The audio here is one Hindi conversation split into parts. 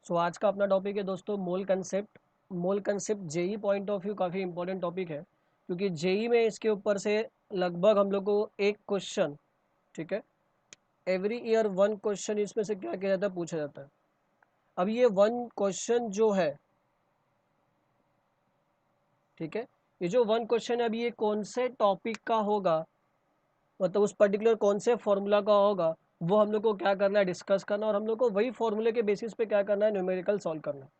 सो आज का अपना टॉपिक है दोस्तों mole concept. Mole concept JEE point of view काफ़ी इंपॉर्टेंट टॉपिक है, क्योंकि जेई में इसके ऊपर से लगभग हम लोग को एक क्वेश्चन, ठीक है, एवरी ईयर वन क्वेश्चन इसमें से क्या किया जाता है, पूछा जाता है। अब ये वन क्वेश्चन जो है, ठीक है, ये जो वन क्वेश्चन है, अभी ये कौन से टॉपिक का होगा, मतलब उस पर्टिकुलर कौन से फॉर्मूला का होगा, वो हम लोग को क्या करना है, डिस्कस करना, और हम लोग को वही फॉर्मूले के बेसिस पे क्या करना है, न्यूमेरिकल सॉल्व करना है।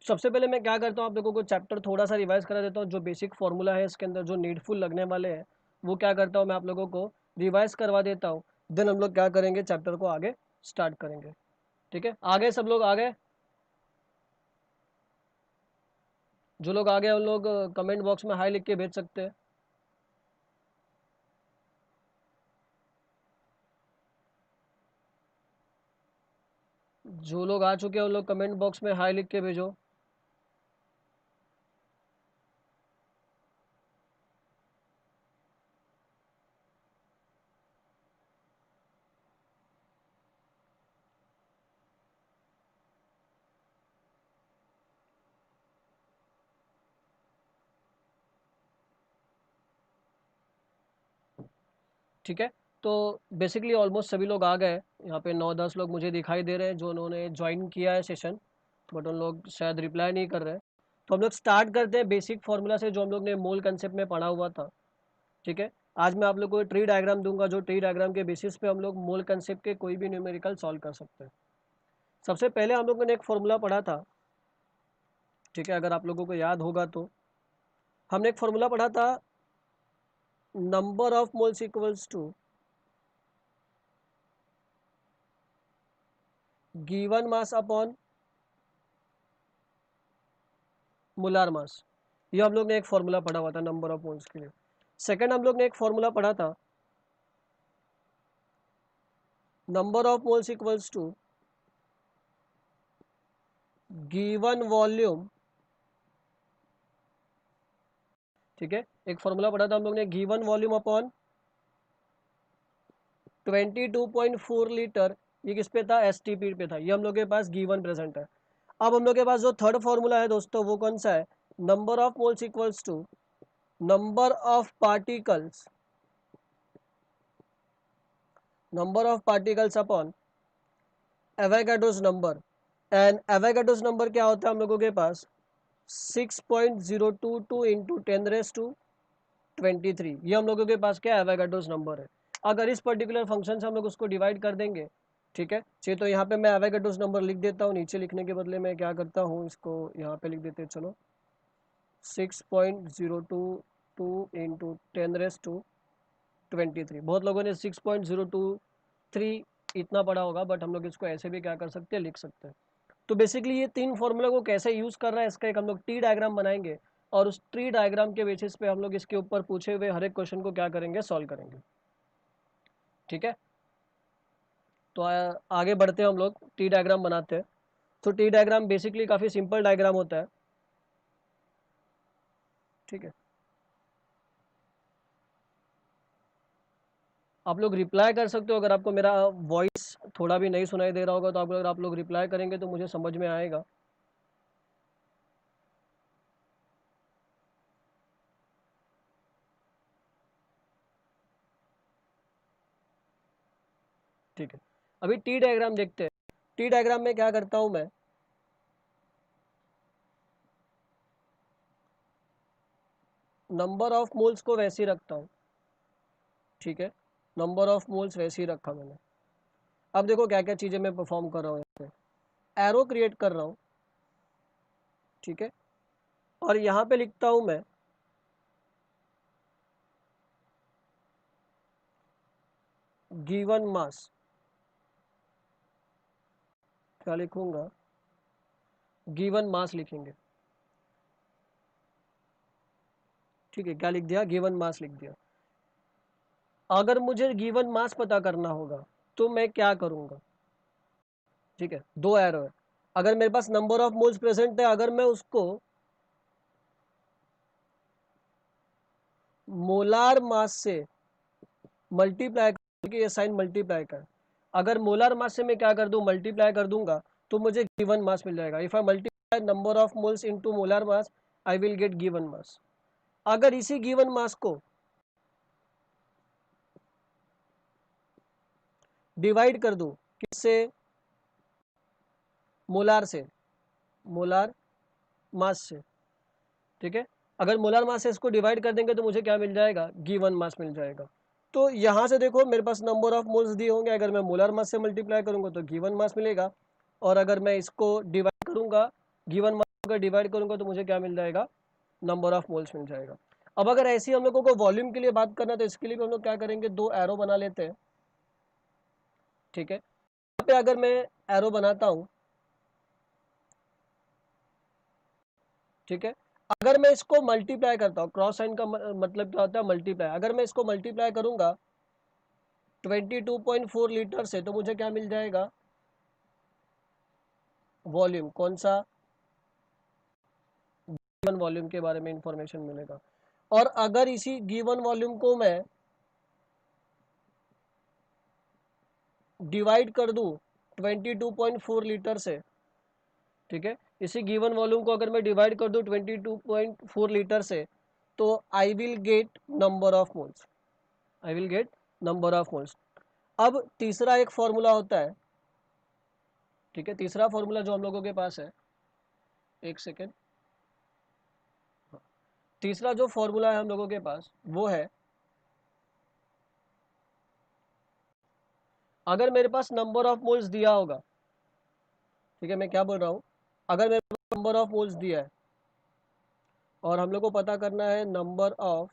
सबसे पहले मैं क्या करता हूँ, आप लोगों को चैप्टर थोड़ा सा रिवाइज करा देता हूँ। जो बेसिक फार्मूला है इसके अंदर जो नीडफुल लगने वाले हैं, वो क्या करता हूँ, मैं आप लोगों को रिवाइज करवा देता हूँ। देन हम लोग क्या करेंगे, चैप्टर को आगे स्टार्ट करेंगे। ठीक है, आगे सब लोग आगे, जो लोग आगे उन लोग कमेंट बॉक्स में हाई लिख के भेज सकते हैं। जो लोग आ चुके हैं उन लोग कमेंट बॉक्स में हाई लिख के भेजो। ठीक है, तो बेसिकली ऑलमोस्ट सभी लोग आ गए। यहाँ पे 9-10 लोग मुझे दिखाई दे रहे हैं जो उन्होंने ज्वाइन किया है सेशन, बट उन लोग शायद रिप्लाई नहीं कर रहे हैं। तो हम लोग स्टार्ट करते हैं बेसिक फार्मूला से, जो हम लोग ने मोल कंसेप्ट में पढ़ा हुआ था। ठीक है, आज मैं आप लोग को ट्री डायग्राम दूंगा, जो ट्री डायग्राम के बेसिस पे हम लोग मोल कंसेप्ट के कोई भी न्यूमेरिकल सॉल्व कर सकते हैं। सबसे पहले हम लोगों ने एक फॉर्मूला पढ़ा था, ठीक है, अगर आप लोगों को याद होगा तो हमने एक फॉर्मूला पढ़ा था, number of moles equals to given mass upon molar mass. ये हम लोग ने एक फॉर्मूला पढ़ा हुआ था नंबर ऑफ मोल्स के लिए। सेकंड हम लोग ने एक फॉर्मूला पढ़ा था, number of moles equals to given volume. ठीक है, एक फॉर्मूला पढ़ा था हम लोग ने, गिवन वॉल्यूम अपॉन 22.4 लीटर। ये किस पे था, एसटीपी पे था। ये हम लोग के पास गिवन प्रेजेंट है। अब हम लोग के पास जो थर्ड फॉर्मूला है दोस्तों, वो कौन सा है, number of moles equals to number of particles, number of particles upon Avogadro's number. And Avogadro's number क्या होता है हम लोगों के पास, 6.022 इंटू 10⁻23। ये हम लोगों के पास क्या है, एवोगाड्रोस नंबर है। अगर इस पर्टिकुलर फंक्शन से हम लोग उसको डिवाइड कर देंगे, ठीक है, चलिए तो यहाँ पे मैं एवोगाड्रोस नंबर लिख देता हूँ, नीचे लिखने के बदले मैं क्या करता हूँ, इसको यहाँ पे लिख देते हैं। चलो, 6.022 इंटू 10⁻23। बहुत लोगों ने 6.023 इतना पढ़ा होगा, बट हम लोग इसको ऐसे भी क्या कर सकते हैं, लिख सकते हैं। तो बेसिकली ये तीन फॉर्मूला को कैसे यूज़ कर रहा है, इसका एक हम लोग टी डायग्राम बनाएंगे, और उस ट्री डायग्राम के बेसिस पे हम लोग इसके ऊपर पूछे हुए हर एक क्वेश्चन को क्या करेंगे, सॉल्व करेंगे। ठीक है, तो आगे बढ़ते हैं, हम लोग टी डायग्राम बनाते हैं। तो टी डायग्राम बेसिकली काफ़ी सिंपल डायग्राम होता है। ठीक है, आप लोग रिप्लाई कर सकते हो। अगर आपको मेरा वॉइस थोड़ा भी नहीं सुनाई दे रहा होगा, तो अगर आप लोग रिप्लाई करेंगे तो मुझे समझ में आएगा। ठीक है, अभी टी डायग्राम देखते हैं। टी डायग्राम में क्या करता हूं मैं, नंबर ऑफ मोल्स को वैसे ही रखता हूं। ठीक है, नंबर ऑफ मोल्स वैसे ही रखा मैंने। अब देखो क्या क्या चीज़ें मैं परफॉर्म कर रहा हूँ, यहाँ पे एरो क्रिएट कर रहा हूँ। ठीक है, और यहाँ पे लिखता हूँ मैं गिवन मास। क्या लिखूंगा, गिवन मास लिखेंगे। ठीक है, क्या लिख दिया, गिवन मास लिख दिया। अगर मुझे गिवन मास पता करना होगा तो मैं क्या करूंगा। ठीक है, दो एरो है। अगर मेरे पास नंबर ऑफ मोल्स प्रेजेंट है, अगर मैं उसको मोलार मास से मल्टीप्लाई, ये साइन मल्टीप्लाई का, अगर मोलार मास से मैं क्या कर दूं, मल्टीप्लाई कर दूंगा, तो मुझे गिवन मास मिल जाएगा। If I multiply number of moles into molar mass I will get given mass. अगर इसी गिवन मास को डिवाइड कर दूं किससे, मोलार से, मोलार मास से, ठीक है। अगर मोलार मास से इसको डिवाइड कर देंगे तो मुझे क्या मिल जाएगा, गिवन मास मिल जाएगा। तो यहाँ से देखो मेरे पास नंबर ऑफ मोल्स दिए होंगे, अगर मैं मोलार मास से मल्टीप्लाई करूंगा तो गिवन मास मिलेगा, और अगर मैं इसको डिवाइड करूंगा, गिवन मास को डिवाइड करूंगा तो मुझे क्या मिल जाएगा, नंबर ऑफ मोल्स मिल जाएगा। अब अगर ऐसे ही हम लोगों को वॉल्यूम के लिए बात करना है तो इसके लिए भी हम लोग क्या करेंगे, दो एरो बना लेते हैं, ठीक है। यहाँ पे अगर मैं एरो बनाता हूँ, ठीक है, अगर मैं इसको मल्टीप्लाई करता हूँ, क्रॉस साइन का मतलब क्या होता है, मल्टीप्लाई। अगर मैं इसको मल्टीप्लाई करूंगा 22.4 लीटर से तो मुझे क्या मिल जाएगा, वॉल्यूम। कौन सा, गिवन वॉल्यूम के बारे में इंफॉर्मेशन मिलेगा। और अगर इसी गिवन वॉल्यूम को मैं डिवाइड कर दूं 22.4 लीटर से, ठीक है, इसी गिवन वॉल्यूम को अगर मैं डिवाइड कर दूं 22.4 लीटर से, तो I will get number of moles, I will get number of moles. अब तीसरा एक फॉर्मूला होता है, ठीक है, तीसरा फॉर्मूला जो हम लोगों के पास है, एक सेकेंड, तीसरा जो फॉर्मूला है हम लोगों के पास वो है, अगर मेरे पास नंबर ऑफ मोल्स दिया होगा, ठीक है, मैं क्या बोल रहा हूँ, अगर मेरे पास नंबर ऑफ मोल्स दिया है और हम लोग को पता करना है नंबर ऑफ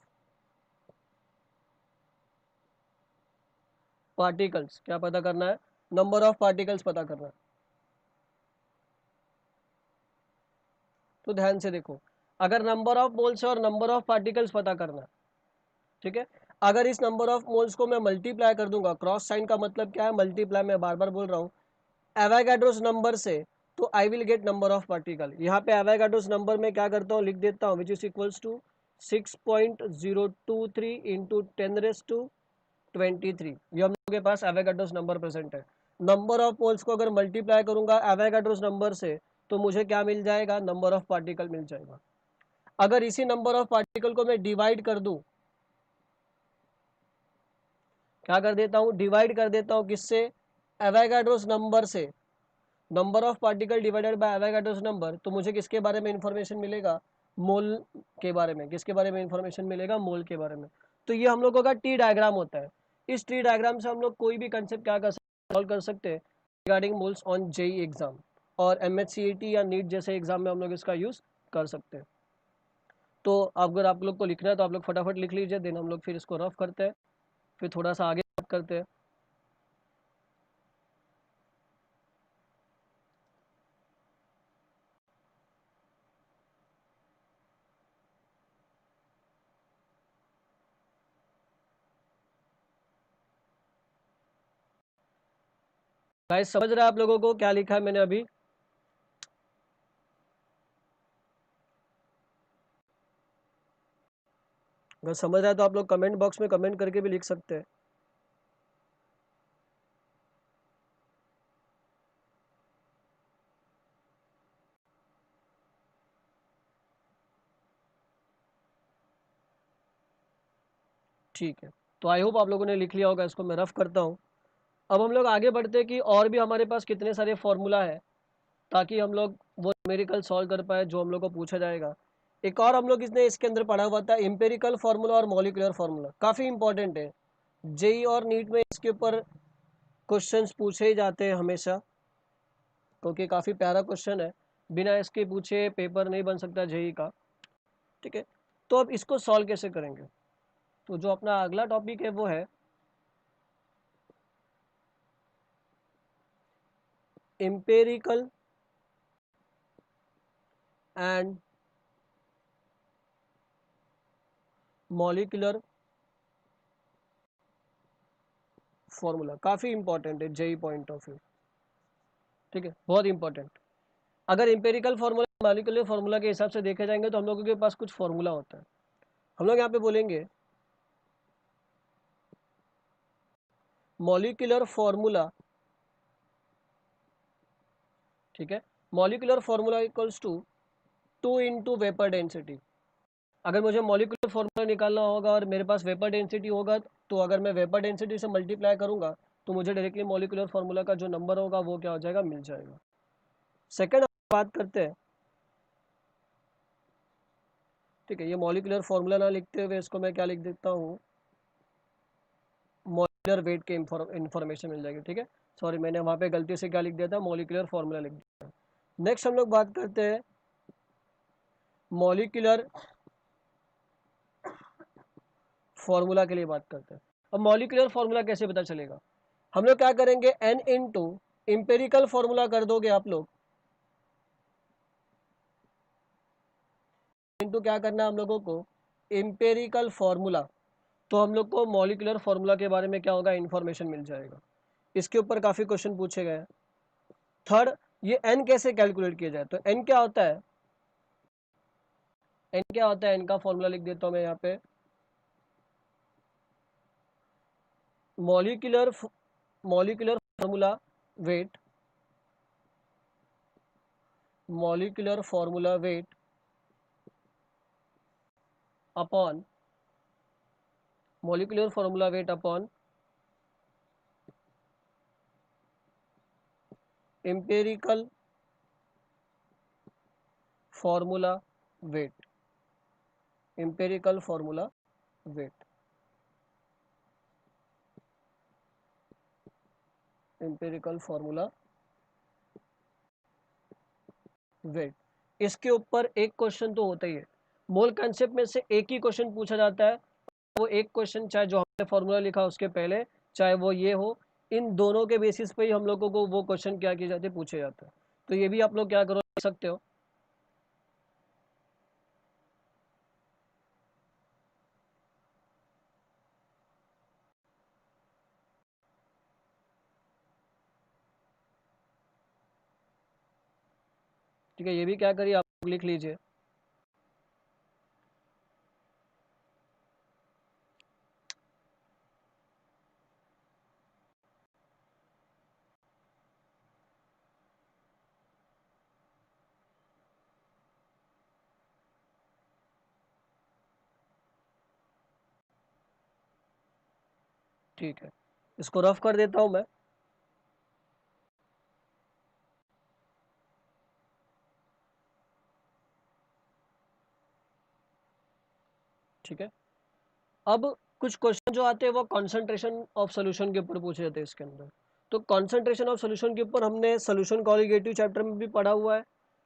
पार्टिकल्स, क्या पता करना है, नंबर ऑफ पार्टिकल्स पता करना है। तो ध्यान से देखो, अगर नंबर ऑफ मोल्स है और नंबर ऑफ पार्टिकल्स पता करना है, ठीक है, अगर इस नंबर ऑफ मोल्स को मैं मल्टीप्लाई कर दूंगा, क्रॉस साइन का मतलब क्या है, मल्टीप्लाई, मैं बार बार बोल रहा हूँ, एवोगाड्रोस नंबर से, तो I will get number of particle. यहाँ पे एवोगाड्रोस नंबर में क्या करता हूँ, लिख देता हूँ, which is equals to 6.023 into 10⁻23। ये हम लोग के पास एवोगाड्रोस नंबर प्रेजेंट है। नंबर ऑफ मोल्स को अगर मल्टीप्लाई करूंगा एवोगाड्रोस नंबर से तो मुझे क्या मिल जाएगा, नंबर ऑफ पार्टिकल मिल जाएगा। अगर इसी नंबर ऑफ पार्टिकल को मैं डिवाइड कर दूं, क्या कर देता हूं, डिवाइड कर देता हूं किससे, एवोगाड्रोस नंबर से, number of particle divided by Avogadro's number, तो मुझे किसके बारे में इंफॉर्मेशन मिलेगा, मोल के बारे में। किसके बारे में इंफॉर्मेशन मिलेगा, मोल के बारे में। तो ये हम लोगों का टी डायग्राम होता है। इस टी डायग्राम से हम लोग कोई भी कंसेप्ट क्या कर सकते, सॉल्व कर सकते हैं regarding moles on JEE exam, और एमएचसीईटी या नीट जैसे एग्जाम में हम लोग इसका यूज कर सकते हैं। तो अगर आप लोग को लिखना है तो आप लोग फटाफट लिख लीजिए, देन हम लोग फिर इसको रफ करते हैं, फिर थोड़ा सा आगे बात करते हैं। गाइस समझ रहे हैं आप लोगों को क्या लिखा है मैंने अभी, अगर समझ रहा है तो आप लोग कमेंट बॉक्स में कमेंट करके भी लिख सकते हैं। ठीक है, तो आई होप आप लोगों ने लिख लिया होगा, इसको मैं रफ करता हूँ। अब हम लोग आगे बढ़ते हैं कि और भी हमारे पास कितने सारे फॉर्मूला है, ताकि हम लोग वो न्यूमेरिकल सॉल्व कर पाए जो हम लोग को पूछा जाएगा। एक और हम लोग इसने इसके अंदर पढ़ा हुआ था, एम्पेरिकल फार्मूला और मॉलिक्यूलर फार्मूला, काफ़ी इंपॉर्टेंट है। जेई और नीट में इसके ऊपर क्वेश्चंस पूछे ही जाते हैं हमेशा, क्योंकि काफ़ी प्यारा क्वेश्चन है, बिना इसके पूछे पेपर नहीं बन सकता जेई का, ठीक है। तो अब इसको सॉल्व कैसे करेंगे, तो जो अपना अगला टॉपिक है वो है एम्पेरिकल एंड मॉलिक्यूलर फॉर्मूला। काफ़ी इंपॉर्टेंट है जेई पॉइंट ऑफ व्यू, ठीक है, बहुत इंपॉर्टेंट। अगर एम्पेरिकल फार्मूला मॉलिक्यूलर फार्मूला के हिसाब से देखे जाएंगे तो हम लोगों के पास कुछ फार्मूला होता है। हम लोग यहाँ पे बोलेंगे मॉलिक्यूलर फार्मूला, ठीक है। Molecular formula equals to 2 into vapour density. अगर मुझे मॉलिकुलर फॉर्मूला निकालना होगा और मेरे पास वेपर डेंसिटी होगा, तो अगर मैं वेपर डेंसिटी से मल्टीप्लाई करूंगा तो मुझे डायरेक्टली मॉलिकुलर फॉर्मूला का जो नंबर होगा वो क्या हो जाएगा, मिल जाएगा। सेकंड बात करते हैं, ठीक है। ये मॉलिकुलर फॉर्मूला ना लिखते हुए इसको मैं क्या लिख देता हूँ, मॉलिकुलर वेट के इंफॉर्मेशन मिल जाएगी, ठीक है। सॉरी, मैंने वहाँ पे गलती से क्या लिख दिया था, मॉलिकुलर फॉर्मूला लिख दिया। नेक्स्ट हम लोग बात करते हैं मॉलिकुलर फॉर्मूला के लिए बात करते हैं। अब मॉलिकुलर फॉर्मूला कैसे पता चलेगा, हम लोग क्या करेंगे, n इंटू इम्पेरिकल फॉर्मूला कर दोगे आप लोग, इंटू क्या करना है हम लोगों को, इम्पेरिकल फॉर्मूला। तो हम लोग को मॉलिकुलर फॉर्मूला के बारे में क्या होगा, इन्फॉर्मेशन मिल जाएगा। इसके ऊपर काफ़ी क्वेश्चन पूछे गए हैं। थर्ड, ये n कैसे कैलकुलेट किया जाए, तो n क्या होता है, n क्या होता है, n का फॉर्मूला लिख देता हूँ मैं यहाँ पे, molecular molecular formula wait, molecular formula weight upon molecular formula weight upon empirical formula wait, empirical formula wait, empirical formula wait. इसके ऊपर एक क्वेश्चन तो होता ही है, मोल कंसेप्ट में से एक ही क्वेश्चन पूछा जाता है। वो एक क्वेश्चन चाहे जो हमने फॉर्मूला लिखा उसके पहले, चाहे वो ये हो, इन दोनों के बेसिस पे ही हम लोगों को वो क्वेश्चन क्या किए जाते हैं, पूछे जाते हैं। तो ये भी आप लोग क्या करो, लिख सकते हो। ठीक है, ये भी क्या करिए, आप लोग लिख लीजिए। ठीक है, इसको रफ कर देता हूं मैं। ठीक है, अब कुछ क्वेश्चन जो आते हैं वो कंसंट्रेशन ऑफ सोल्यूशन के ऊपर पूछे जाते हैं इसके अंदर। तो कंसंट्रेशन ऑफ सोल्यूशन के ऊपर हमने सोल्यूशन कॉलिगेटिव चैप्टर में भी पढ़ा हुआ है,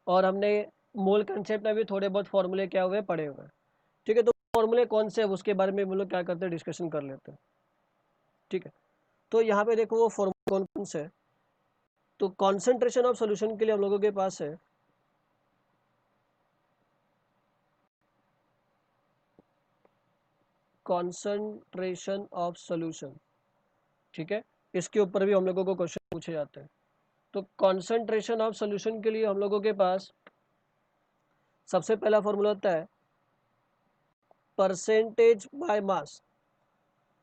और हमने मोल कंसेप्ट में भी थोड़े बहुत फॉर्मूले क्या हुए, पढ़े हुए हैं। ठीक है, तो फॉर्मूले कौन से है उसके बारे में हम लोग क्या करते हैं, डिस्कशन कर लेते हैं। ठीक है, तो यहाँ पे देखो वो फॉर्मूले कौन कौन से है। तो कॉन्सेंट्रेशन ऑफ सोल्यूशन के लिए हम लोगों के पास है कॉन्सेंट्रेशन ऑफ सोल्यूशन। ठीक है, इसके ऊपर भी हम लोगों को क्वेश्चन पूछे जाते हैं। तो कॉन्सेंट्रेशन ऑफ सोल्यूशन के लिए हम लोगों के पास सबसे पहला फॉर्मूला होता है परसेंटेज बाय मास।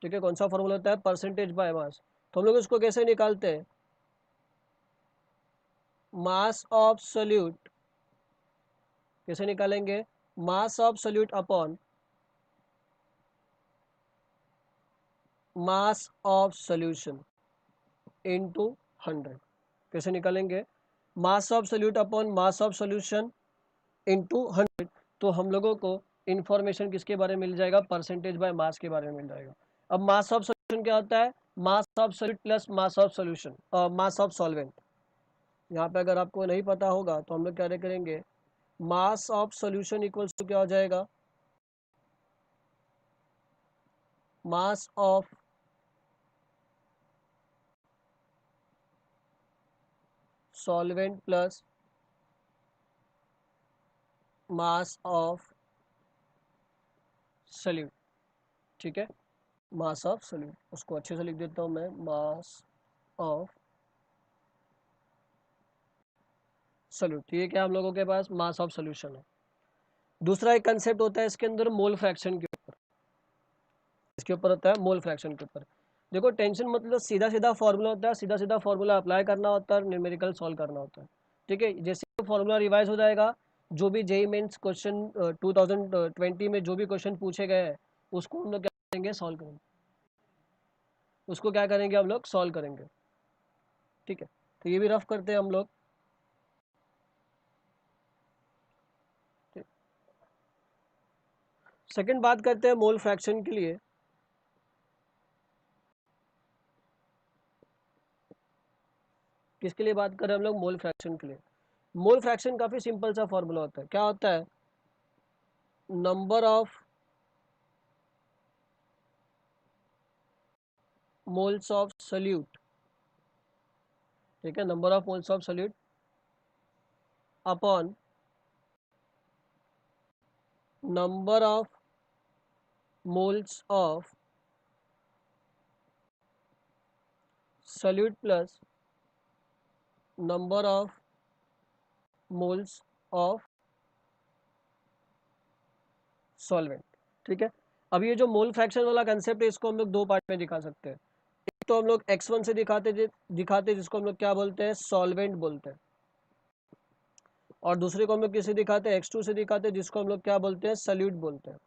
ठीक है, कौन सा फॉर्मूला होता है, परसेंटेज बाय मास। तो हम लोग इसको कैसे निकालते हैं, मास ऑफ सोल्यूट, कैसे निकालेंगे, मास of solute upon mass of solution into 100। कैसे निकालेंगे, मास of solute upon mass of solution into 100। तो हम लोगों को इंफॉर्मेशन किसके बारे में मिल जाएगा, परसेंटेज बाय मास के बारे में मिल जाएगा। अब मास ऑफ सोल्यूशन क्या होता है, मास of solute plus mass of solution, mass of solvent. यहाँ पे अगर आपको नहीं पता होगा तो हम लोग क्या करेंगे, mass of solution equals to क्या हो जाएगा, mass of solvent plus mass of solute. ठीक है, मास ऑफ सोल्यूट, उसको अच्छे से लिख देता हूँ मैं, मास ऑफ सोल्यूट। ये क्या हम लोगों के पास मास ऑफ सोल्यूशन है। दूसरा एक कंसेप्ट होता है इसके अंदर मोल फ्रैक्शन के ऊपर, इसके ऊपर होता है मोल फ्रैक्शन के ऊपर। देखो, टेंशन मतलब सीधा सीधा फॉर्मूला होता है, सीधा सीधा फॉर्मूला अप्लाई करना होता है और न्यूमेरिकल सॉल्व करना होता है। ठीक है, जैसे फॉर्मूला रिवाइज हो जाएगा, जो भी जेई मेंस क्वेश्चन 2020 में जो भी क्वेश्चन पूछे गए हैं उसको हम लोग क्या करेंगे, सॉल्व करेंगे, उसको क्या करेंगे हम लोग, सॉल्व करेंगे। ठीक है, तो ये भी रफ करते हैं हम लोग। सेकंड बात करते हैं मोल फ्रैक्शन के लिए। किसके लिए बात कर रहे हैं हम लोग, मोल फ्रैक्शन के लिए। मोल फ्रैक्शन काफी सिंपल सा फॉर्मूला होता है, क्या होता है, number of moles of solute, ठीक है, number of moles of solute upon number of moles of solute plus number of moles of solvent. ठीक है, अब ये जो मोल फ्रैक्शन वाला कंसेप्ट है इसको हम लोग दो पार्ट में दिखा सकते हैं। एक तो हम लोग x1 से दिखाते जिसको हम लोग क्या बोलते हैं, सॉल्वेंट बोलते हैं, और दूसरे को हम लोग किसे दिखाते हैं, x2 से दिखाते हैं जिसको हम लोग क्या बोलते हैं, सल्यूट बोलते हैं।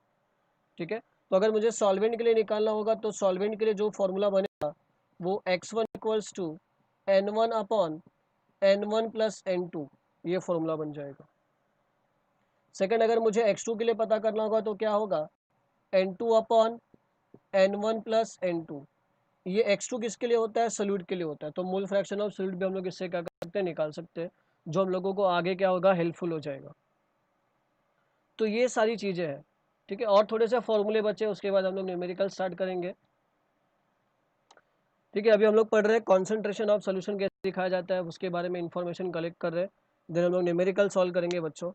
ठीक है, तो अगर मुझे सॉल्वेंट के लिए निकालना होगा तो सॉल्वेंट के लिए जो फॉर्मूला बनेगा वो x1 equals to N1 upon N1 plus N2, ये फॉर्मूला बन जाएगा। सेकंड, अगर मुझे x2 के लिए पता करना होगा तो क्या होगा, N2 upon N1 plus N2, ये x2 किसके लिए होता है, सॉल्यूट के लिए होता है। तो मोल फ्रैक्शन ऑफ सॉल्यूट भी हम लोग इससे क्या कर सकते हैं, निकाल सकते हैं, जो हम लोगों को आगे क्या होगा, हेल्पफुल हो जाएगा। तो ये सारी चीज़ें हैं। ठीक है, और थोड़े से फॉर्मूले बचे, उसके बाद हम लोग न्यूमेरिकल स्टार्ट करेंगे। ठीक है, अभी हम लोग पढ़ रहे हैं कॉन्सेंट्रेशन ऑफ सोल्यूशन कैसे दिखाया जाता है, उसके बारे में इंफॉर्मेशन कलेक्ट कर रहे हैं, देन हम लोग न्यूमेरिकल सॉल्व करेंगे बच्चों।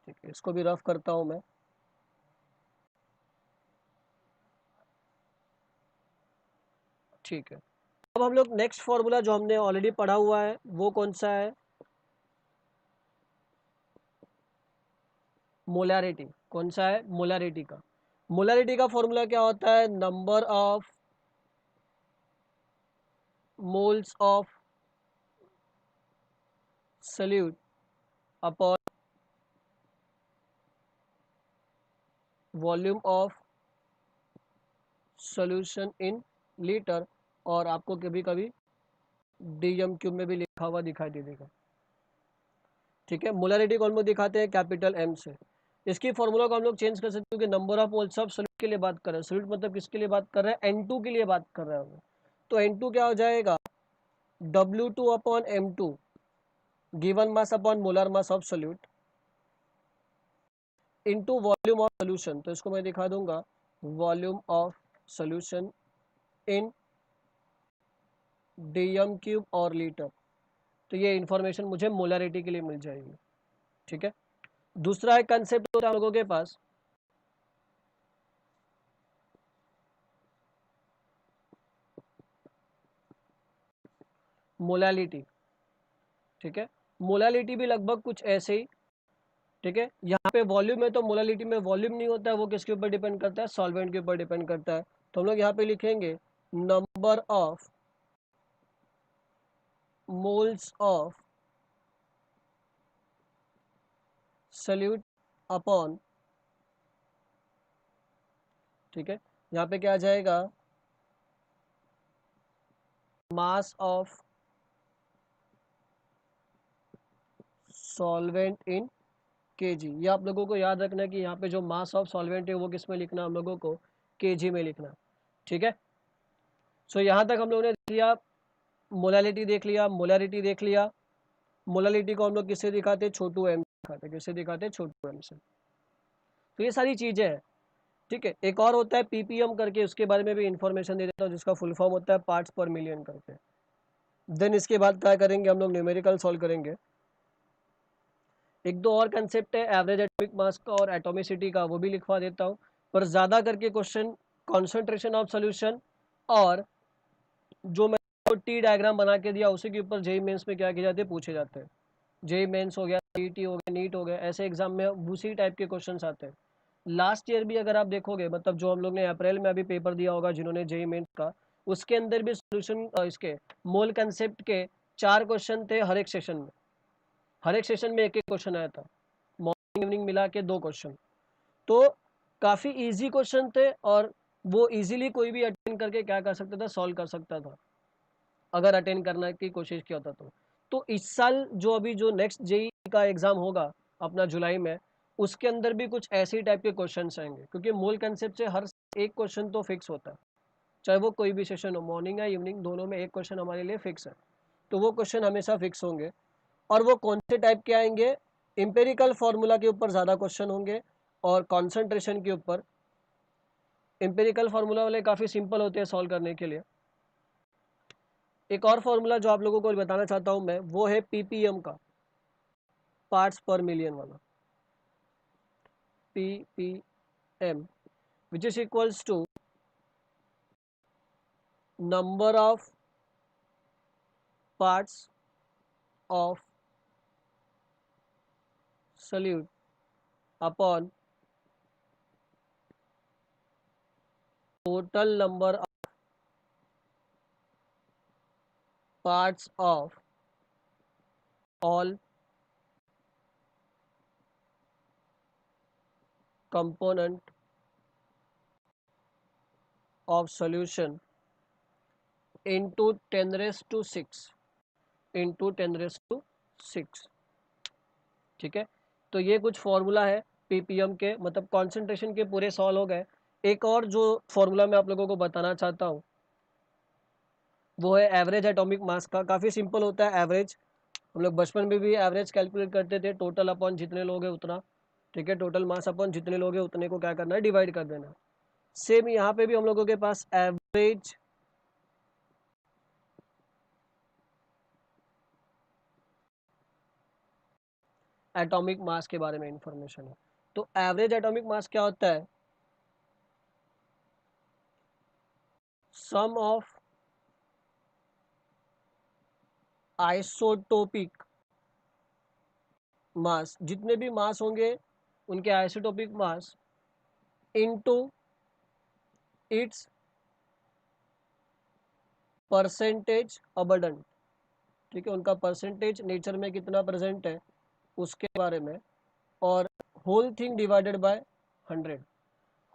ठीक है, इसको भी रफ करता हूँ मैं। ठीक है, अब हम लोग नेक्स्ट फॉर्मूला जो हमने ऑलरेडी पढ़ा हुआ है वो कौन सा है, मोलैरिटी। कौन सा है, मोलैरिटी का। मोलैरिटी का फॉर्मूला क्या होता है, number of moles of solute upon volume of solution in litre, और आपको कभी कभी डीएम क्यूब में भी लिखा हुआ दिखाई दे देगा। ठीक है, मोलैरिटी को हम लोग दिखाते हैं कैपिटल एम से। इसकी फॉर्मूला को हम लोग चेंज कर सकते हैं कि number of moles of solute के लिए बात कर रहे हैं, सोल्यूट मतलब किसके लिए बात कर रहे हैं, N2 के लिए बात कर रहे हैं। तो N2 क्या हो जाएगा, W2 upon M2 given mass upon molar mass of solute into volume of solution. तो इसको मैं दिखा दूंगा, volume of solution in DM cube और लीटर। तो ये इंफॉर्मेशन मुझे मोलैरिटी के लिए मिल जाएगी। ठीक है, दूसरा एक कंसेप्ट होता है लोगों के पास, मोलैलिटी। ठीक है, मोलैलिटी भी लगभग कुछ ऐसे ही। ठीक है, यहाँ पे वॉल्यूम है तो मोलैलिटी में वॉल्यूम नहीं होता है, वो किसके ऊपर डिपेंड करता है, सॉल्वेंट के ऊपर डिपेंड करता है। तो हम लोग यहाँ पे लिखेंगे number of moles of solute upon, ठीक है, यहाँ पे क्या आ जाएगा, mass of solvent in KG. ये आप लोगों को याद रखना है कि यहाँ पे जो मास ऑफ सॉल्वेंट है वो किस में लिखना है, हम लोगों को केजी में लिखना। ठीक है, सो यहाँ तक हम लोगों ने देख लिया, मोलैलिटी देख लिया, मोलैरिटी देख लिया। मोलैलिटी को हम लोग किससे दिखाते हैं, छोटू एम दिखाते हैं, किससे दिखाते हैं, छोटू एम से। तो ये सारी चीज़ें हैं। ठीक है, एक और होता है पीपीएम करके, उसके बारे में भी इंफॉर्मेशन दे देता हूँ, जिसका फुल फॉर्म होता है पार्ट्स पर मिलियन करके। देन इसके बाद क्या करेंगे, हम लोग न्यूमेरिकल सॉल्व करेंगे। एक दो और कंसेप्ट है एवरेज एटॉमिक मास का और एटॉमिसिटी का, वो भी लिखवा देता हूँ। पर ज़्यादा करके क्वेश्चन कॉन्सेंट्रेशन ऑफ सोल्यूशन और जो मैं टी डायग्राम बना के दिया उसी के ऊपर जेई मेंस में क्या किए जाते हैं, पूछे जाते हैं। जेई मेंस हो गया, सीईटी हो गया, नीट हो गया, ऐसे एग्जाम में उसी टाइप के क्वेश्चन आते हैं। लास्ट ईयर भी अगर आप देखोगे, मतलब जो हम लोग ने अप्रैल में अभी पेपर दिया होगा जिन्होंने जेईई मेंस का, उसके अंदर भी सॉल्यूशन इसके मोल कंसेप्ट के 4 क्वेश्चन थे हर एक सेशन में। हर एक सेशन में एक एक क्वेश्चन आया था, मॉर्निंग इवनिंग मिला के 2 क्वेश्चन। तो काफ़ी इजी क्वेश्चन थे और वो इजीली कोई भी अटेंड करके क्या कर सकता था, सॉल्व कर सकता था, अगर अटेंड करने की कोशिश किया होता तो इस साल जो अभी जो नेक्स्ट जेईई का एग्ज़ाम होगा अपना जुलाई में, उसके अंदर भी कुछ ऐसे टाइप के क्वेश्चंस आएंगे, क्योंकि मूल कंसेप्ट से हर एक क्वेश्चन तो फिक्स होता है, चाहे वो कोई भी सेशन हो, मॉर्निंग या इवनिंग, दोनों में एक क्वेश्चन हमारे लिए फिक्स है। तो वो क्वेश्चन हमेशा फिक्स होंगे। और वो कौन से टाइप के आएंगे? एम्पेरिकल फार्मूला के ऊपर ज़्यादा क्वेश्चन होंगे और कॉन्सेंट्रेशन के ऊपर। एम्पेरिकल फार्मूला वाले काफ़ी सिंपल होते हैं सॉल्व करने के लिए। एक और फार्मूला जो आप लोगों को बताना चाहता हूं मैं, वो है पीपीएम का, पार्ट्स पर मिलियन वाला, PPM, which is equals to number of parts of solute upon total number of parts of all component of solution into 10 raised to 6 into 10 raised to 6। ठीक है, तो ये कुछ फॉर्मूला है पीपीएम के, मतलब कॉन्सेंट्रेशन के पूरे सॉल्व हो गए। एक और जो फॉर्मूला मैं आप लोगों को बताना चाहता हूँ वो है एवरेज एटॉमिक मास का। काफ़ी सिंपल होता है एवरेज, हम लोग बचपन में भी एवरेज कैलकुलेट करते थे, टोटल अपॉन जितने लोग हैं उतना। ठीक है, टोटल मास अपॉन जितने लोग हैं उतने को क्या करना है, डिवाइड कर देना। सेम यहाँ पे भी हम लोगों के पास एवरेज एटॉमिक मास के बारे में इंफॉर्मेशन है। तो एवरेज एटॉमिक मास क्या होता है? सम ऑफ आइसोटोपिक मास, जितने भी मास होंगे उनके isotopic mass, into its percentage abundant. ठीक है, उनका परसेंटेज नेचर में कितना प्रेजेंट है उसके बारे में, और whole thing divided by 100,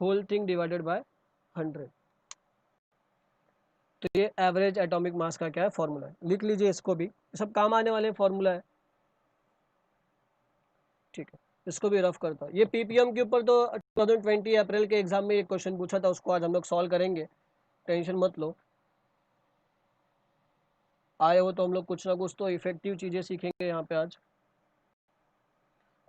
whole thing divided by 100। तो ये एवरेज एटॉमिक मास का क्या है, फॉर्मूला है, लिख लीजिए इसको भी, सब काम आने वाले फॉर्मूला है। ठीक है, इसको भी रफ करता है। ये पीपीएम के ऊपर तो 2020 अप्रैल के एग्जाम में एक क्वेश्चन पूछा था, उसको आज हम लोग सॉल्व करेंगे, टेंशन मत लो। आए हो तो हम लोग कुछ ना कुछ तो इफेक्टिव चीज़ें सीखेंगे यहाँ पे आज।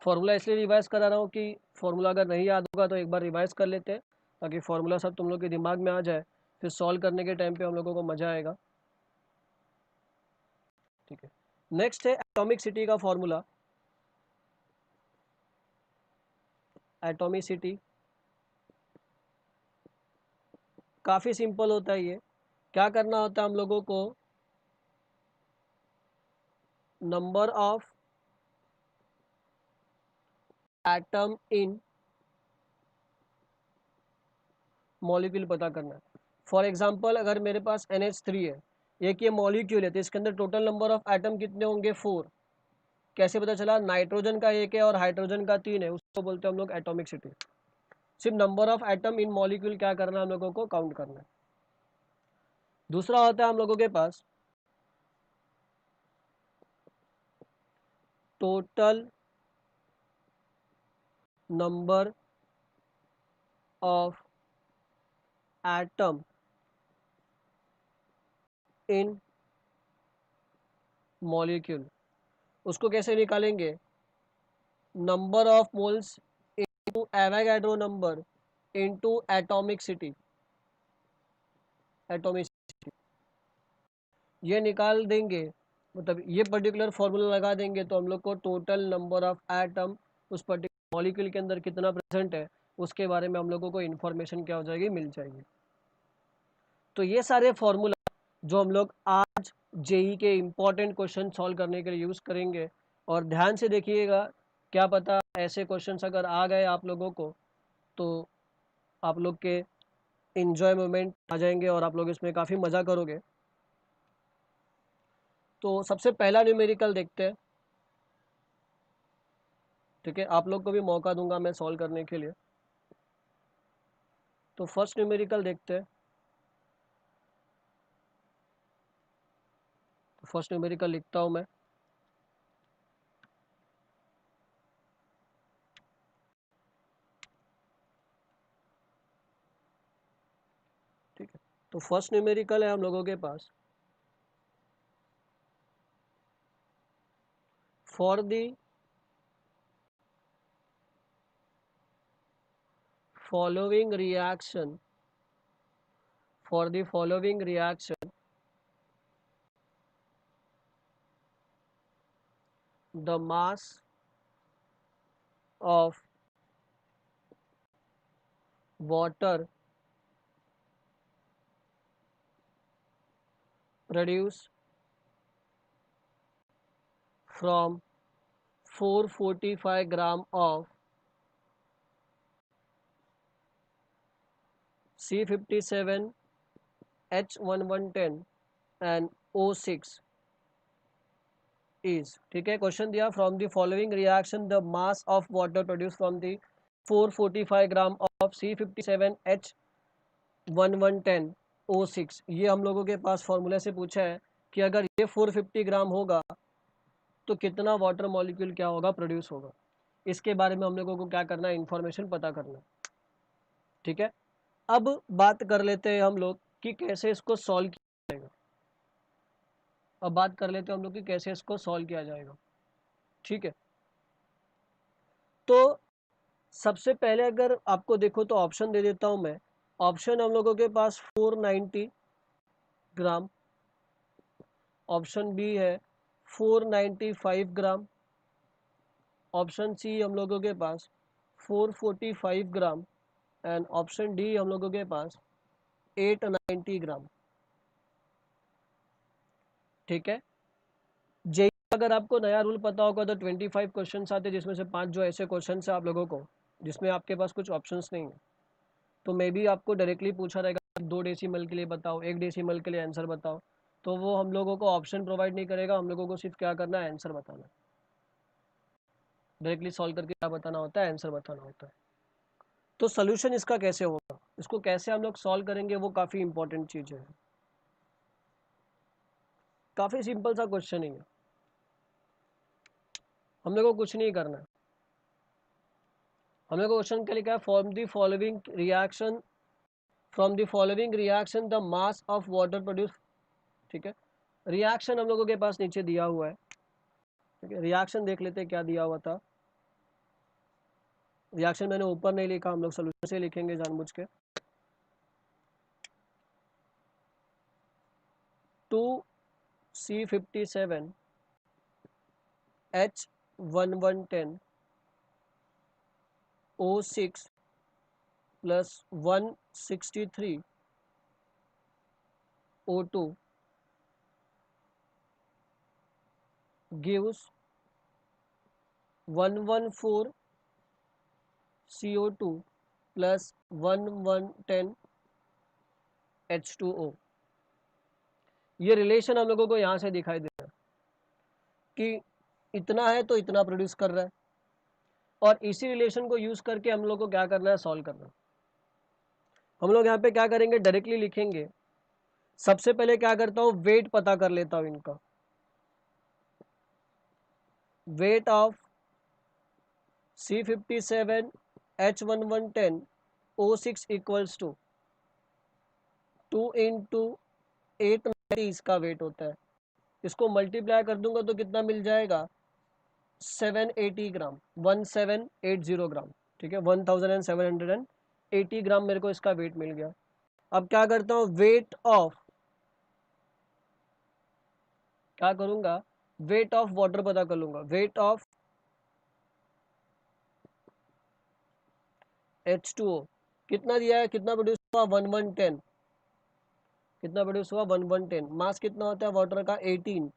फॉर्मूला इसलिए रिवाइज करा रहा हूँ कि फॉर्मूला अगर नहीं याद होगा तो एक बार रिवाइज कर लेते हैं, ताकि फॉर्मूला सब तुम लोग के दिमाग में आ जाए, फिर सॉल्व करने के टाइम पे हम लोगों को मज़ा आएगा। ठीक है, नेक्स्ट है एटॉमिसिटी का फॉर्मूला। एटॉमिसिटी काफ़ी सिंपल होता है। ये क्या करना होता है हम लोगों को, number of atom in molecule पता करना है। फॉर एग्जांपल अगर मेरे पास NH3 है, एक ये मॉलिक्यूल है, तो इसके अंदर टोटल नंबर ऑफ एटम कितने होंगे, 4। कैसे पता चला? नाइट्रोजन का 1 है और हाइड्रोजन का 3 है, उसको बोलते हैं हम लोग एटॉमिसिटी। सिर्फ number of atom in molecule क्या करना है, हम लोगों को काउंट करना है। दूसरा होता है हम लोगों के पास total number of atom in molecule. उसको कैसे निकालेंगे? Number of moles into Avogadro number into atomicity. Atomicity ये निकाल देंगे, मतलब ये पर्टिकुलर फॉर्मूला लगा देंगे तो हम लोग को टोटल नंबर ऑफ एटम उस पर्टिकुलर मॉलिक्यूल के अंदर कितना प्रेजेंट है उसके बारे में हम लोगों को इन्फॉर्मेशन क्या हो जाएगी, मिल जाएगी। तो ये सारे फॉर्मूला जो हम लोग आज जेई के इम्पॉर्टेंट क्वेश्चन सॉल्व करने के लिए यूज़ करेंगे, और ध्यान से देखिएगा, क्या पता ऐसे क्वेश्चंस अगर आ गए आप लोगों को तो आप लोग के इंजॉय मोमेंट आ जाएंगे और आप लोग इसमें काफ़ी मज़ा करोगे। तो सबसे पहला न्यूमेरिकल देखते हैं, ठीक है। आप लोग को भी मौका दूंगा मैं सॉल्व करने के लिए। तो फर्स्ट न्यूमेरिकल देखते हैं। तो फर्स्ट न्यूमेरिकल लिखता हूँ मैं। ठीक है, तो फर्स्ट न्यूमेरिकल है हम लोगों के पास, for the following reaction, for the following reaction, the mass of water produced from 445 gram of C57 H1110 and O6 is, ठीक है। क्वेश्चन दिया from the following reaction the mass of water produce from the 445 gram of C57 H1110 O6। ये हम लोगों के पास फॉर्मूले से पूछा है कि अगर ये 450 ग्राम होगा तो कितना वाटर मॉलिक्यूल क्या होगा, प्रोड्यूस होगा। इसके बारे में हम लोगों को क्या करना है, इंफॉर्मेशन पता करना है, ठीक है। अब बात कर लेते हैं हम लोग कि कैसे इसको सॉल्व किया जाएगा। अब बात कर लेते हैं हम लोग कि कैसे इसको सॉल्व किया जाएगा, ठीक है। तो सबसे पहले अगर आपको देखो तो ऑप्शन दे देता हूं मैं। ऑप्शन हम लोगों के पास 490 ग्राम, ऑप्शन बी है 495 ग्राम, ऑप्शन सी हम लोगों के पास 445 ग्राम एंड ऑप्शन डी हम लोगों के पास 890 ग्राम, ठीक है। जे अगर आपको नया रूल पता होगा तो 25 क्वेश्चन आते हैं, जिसमें से 5 जो ऐसे क्वेश्चन है आप लोगों को जिसमें आपके पास कुछ ऑप्शंस नहीं है। तो मे बी आपको डायरेक्टली पूछा रहेगा 2 डेसिमल के लिए बताओ, 1 डेसिमल के लिए आंसर बताओ, तो वो हम लोगों को ऑप्शन प्रोवाइड नहीं करेगा। हम लोगों को सिर्फ क्या करना है, आंसर बताना है। डायरेक्टली सॉल्व करके क्या बताना होता है, आंसर बताना होता है। तो सोल्यूशन इसका कैसे होगा, इसको कैसे हम लोग सॉल्व करेंगे, वो काफ़ी इंपॉर्टेंट चीज़ है। काफ़ी सिंपल सा क्वेश्चन ही है, हम लोग को कुछ नहीं करना है। हम लोग को क्वेश्चन क्या लिखा है, from the following reaction, from the following reaction the mass of water produce, ठीक है। रिएक्शन हम लोगों के पास नीचे दिया हुआ है, ठीक है। रिएक्शन देख लेते हैं क्या दिया हुआ था। रिएक्शन मैंने ऊपर नहीं लिखा, हम लोग सोल्यूशन से लिखेंगे जानबूझ के। 2C57 H1110 O6 plus 163 O2 gives 114 CO2 plus 1110 H2O। ये रिलेशन हम लोगों को यहाँ से दिखाई दे रहा है कि इतना है तो इतना प्रोड्यूस कर रहा है, और इसी रिलेशन को यूज करके हम लोग को क्या करना है, सॉल्व करना है। हम लोग यहाँ पे क्या करेंगे, डायरेक्टली लिखेंगे। सबसे पहले क्या करता हूँ, वेट पता कर लेता हूँ इनका। Weight of C57 H1110 O6 equals to 2 into 890 इसका वेट होता है। इसको मल्टीप्लाई कर दूंगा तो कितना मिल जाएगा, 780 ग्राम, 1780 ग्राम, ठीक है। 1780 ग्राम मेरे को इसका वेट मिल गया। अब क्या करता हूँ, वेट ऑफ, क्या करूंगा, वेट ऑफ वाटर पता कर लूंगा। वेट ऑफ H2O कितना दिया है, कितना प्रोड्यूस हुआ, 1110, कितना प्रोड्यूस हुआ, 1110। मास कितना होता है वाटर का, 18,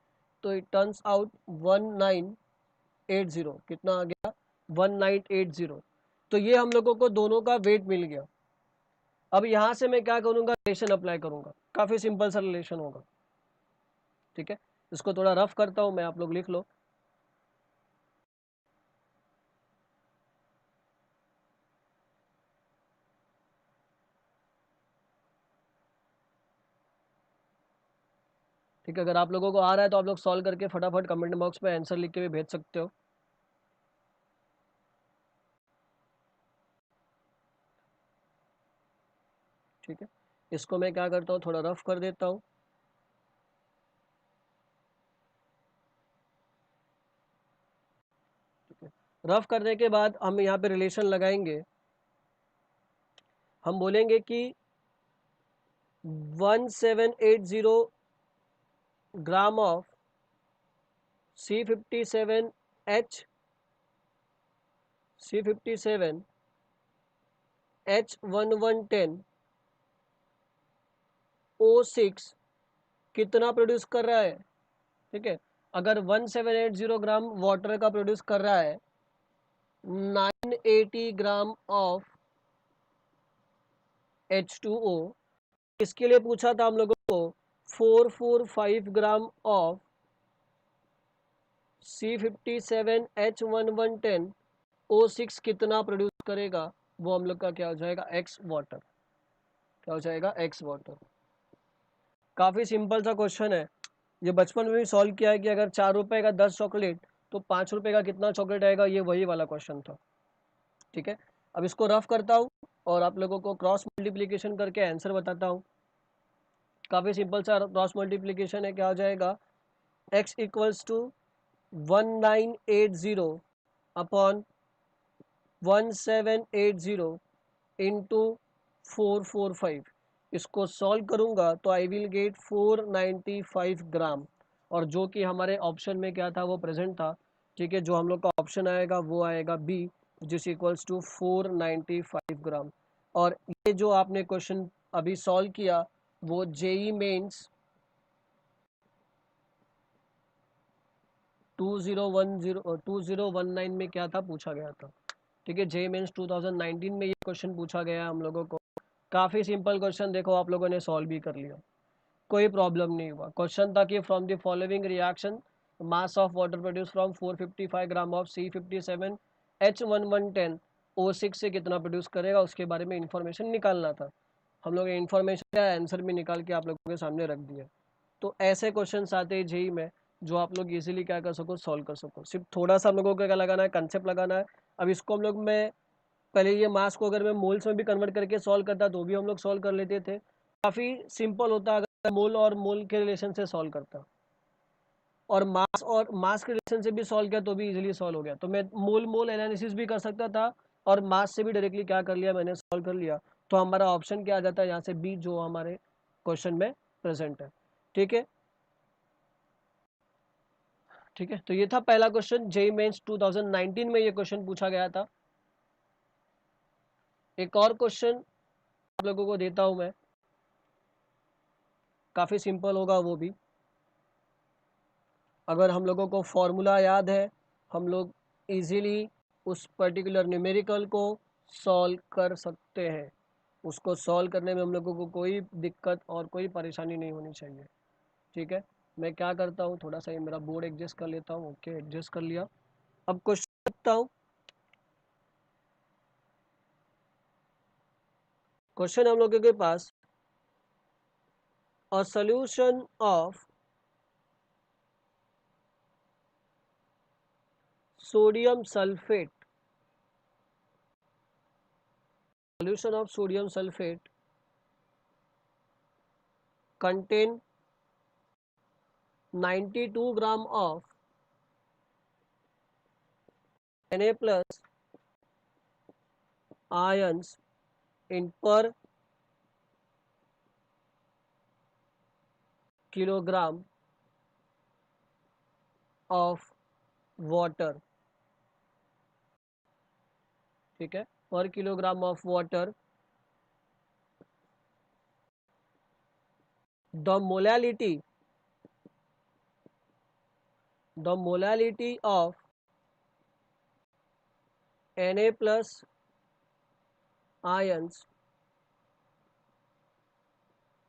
तो इट टर्न्स आउट 1980, कितना आ गया, 1980। तो ये हम लोगों को दोनों का वेट मिल गया। अब यहाँ से मैं क्या करूँगा, रिलेशन अप्लाई करूँगा, काफ़ी सिंपल सा रिलेशन होगा। ठीक है, इसको थोड़ा रफ करता हूँ मैं, आप लोग लिख लो। ठीक है, अगर आप लोगों को आ रहा है तो आप लोग सॉल्व करके फटाफट कमेंट बॉक्स में आंसर लिख के भी भेज सकते हो। ठीक है, इसको मैं क्या करता हूँ, थोड़ा रफ कर देता हूँ। ठीक है, रफ करने के बाद हम यहाँ पे रिलेशन लगाएंगे। हम बोलेंगे कि 1780 gram of C57H C57H1110 O6 कितना प्रोड्यूस कर रहा है। ठीक है, अगर 1780 ग्राम वाटर का प्रोड्यूस कर रहा है, 980 ग्राम ऑफ H2O, इसके लिए पूछा था हम लोगों को 445 ग्राम ऑफ C57H1110 O6 कितना प्रोड्यूस करेगा, वो हम लोग का क्या हो जाएगा, एक्स वाटर। क्या हो जाएगा, एक्स वाटर। काफ़ी सिंपल सा क्वेश्चन है, ये बचपन में भी सॉल्व किया है कि अगर 4 रुपए का 10 चॉकलेट तो 5 रुपए का कितना चॉकलेट आएगा, ये वही वाला क्वेश्चन था। ठीक है, अब इसको रफ करता हूँ और आप लोगों को क्रॉस मल्टीप्लिकेशन करके आंसर बताता हूँ। काफ़ी सिंपल सा क्रॉस मल्टीप्लिकेशन है, क्या हो जाएगा, x equals to 1980 upon 1780 into 445। इसको सॉल्व करूँगा तो आई विल गेट 495 ग्राम, और जो कि हमारे ऑप्शन में क्या था, वो प्रेजेंट था। ठीक है, जो हम लोग का ऑप्शन आएगा वो आएगा बी, जिस इक्वल्स टू 495 ग्राम। और ये जो आपने क्वेश्चन अभी सॉल्व किया वो जेई मेंस 2019 में क्या था, पूछा गया था। ठीक है, जेई मेंस 2019 में ये क्वेश्चन पूछा गया है हम लोगों को। काफ़ी सिंपल क्वेश्चन, देखो आप लोगों ने सॉल्व भी कर लिया, कोई प्रॉब्लम नहीं हुआ। क्वेश्चन था कि from the following reaction mass of water produce from 455 gram of C57H1110 O6 से कितना प्रोड्यूस करेगा, उसके बारे में इंफॉर्मेशन निकालना था। हम लोग इन्फॉर्मेशन का आंसर भी निकाल के आप लोगों के सामने रख दिया। तो ऐसे क्वेश्चन आते हैं जेई में जो आप लोग इजीली क्या कर सको, सॉल्व कर सको। सिर्फ थोड़ा सा हम लोगों को क्या लगाना है, कंसेप्ट लगाना है। अब इसको हम लोग में पहले ये मास को अगर मैं मोल्स में भी कन्वर्ट करके सॉल्व करता तो भी हम लोग सॉल्व कर लेते थे। काफ़ी सिंपल होता अगर मोल और मोल के रिलेशन से सॉल्व करता, और मास के रिलेशन से भी सॉल्व किया तो भी इजीली सॉल्व हो गया। तो मैं मोल मोल एनालिसिस भी कर सकता था और मास से भी डायरेक्टली क्या कर लिया, मैंने सॉल्व कर लिया। तो हमारा ऑप्शन क्या आ जाता है यहाँ से, बी, जो हमारे क्वेश्चन में प्रेजेंट है। ठीक है, ठीक है, तो ये था पहला क्वेश्चन, जेई मेंस 2019 में ये क्वेश्चन पूछा गया था। एक और क्वेश्चन आप लोगों को देता हूं मैं, काफ़ी सिंपल होगा वो भी। अगर हम लोगों को फॉर्मूला याद है, हम लोग इजीली उस पर्टिकुलर न्यूमेरिकल को सॉल्व कर सकते हैं। उसको सॉल्व करने में हम लोगों को कोई दिक्कत और कोई परेशानी नहीं होनी चाहिए। ठीक है, मैं क्या करता हूँ, थोड़ा सा ये मेरा बोर्ड एडजस्ट कर लेता हूँ। ओके, एडजस्ट कर लिया। अब क्वेश्चन लिखता हूँ। क्वेश्चन हम लोगों के पास, a solution of sodium sulphate, solution of sodium sulfate contain 92 gram of Na plus ions in per kilogram of water. ठीक है, पर kilogram of water the molality of Na plus ions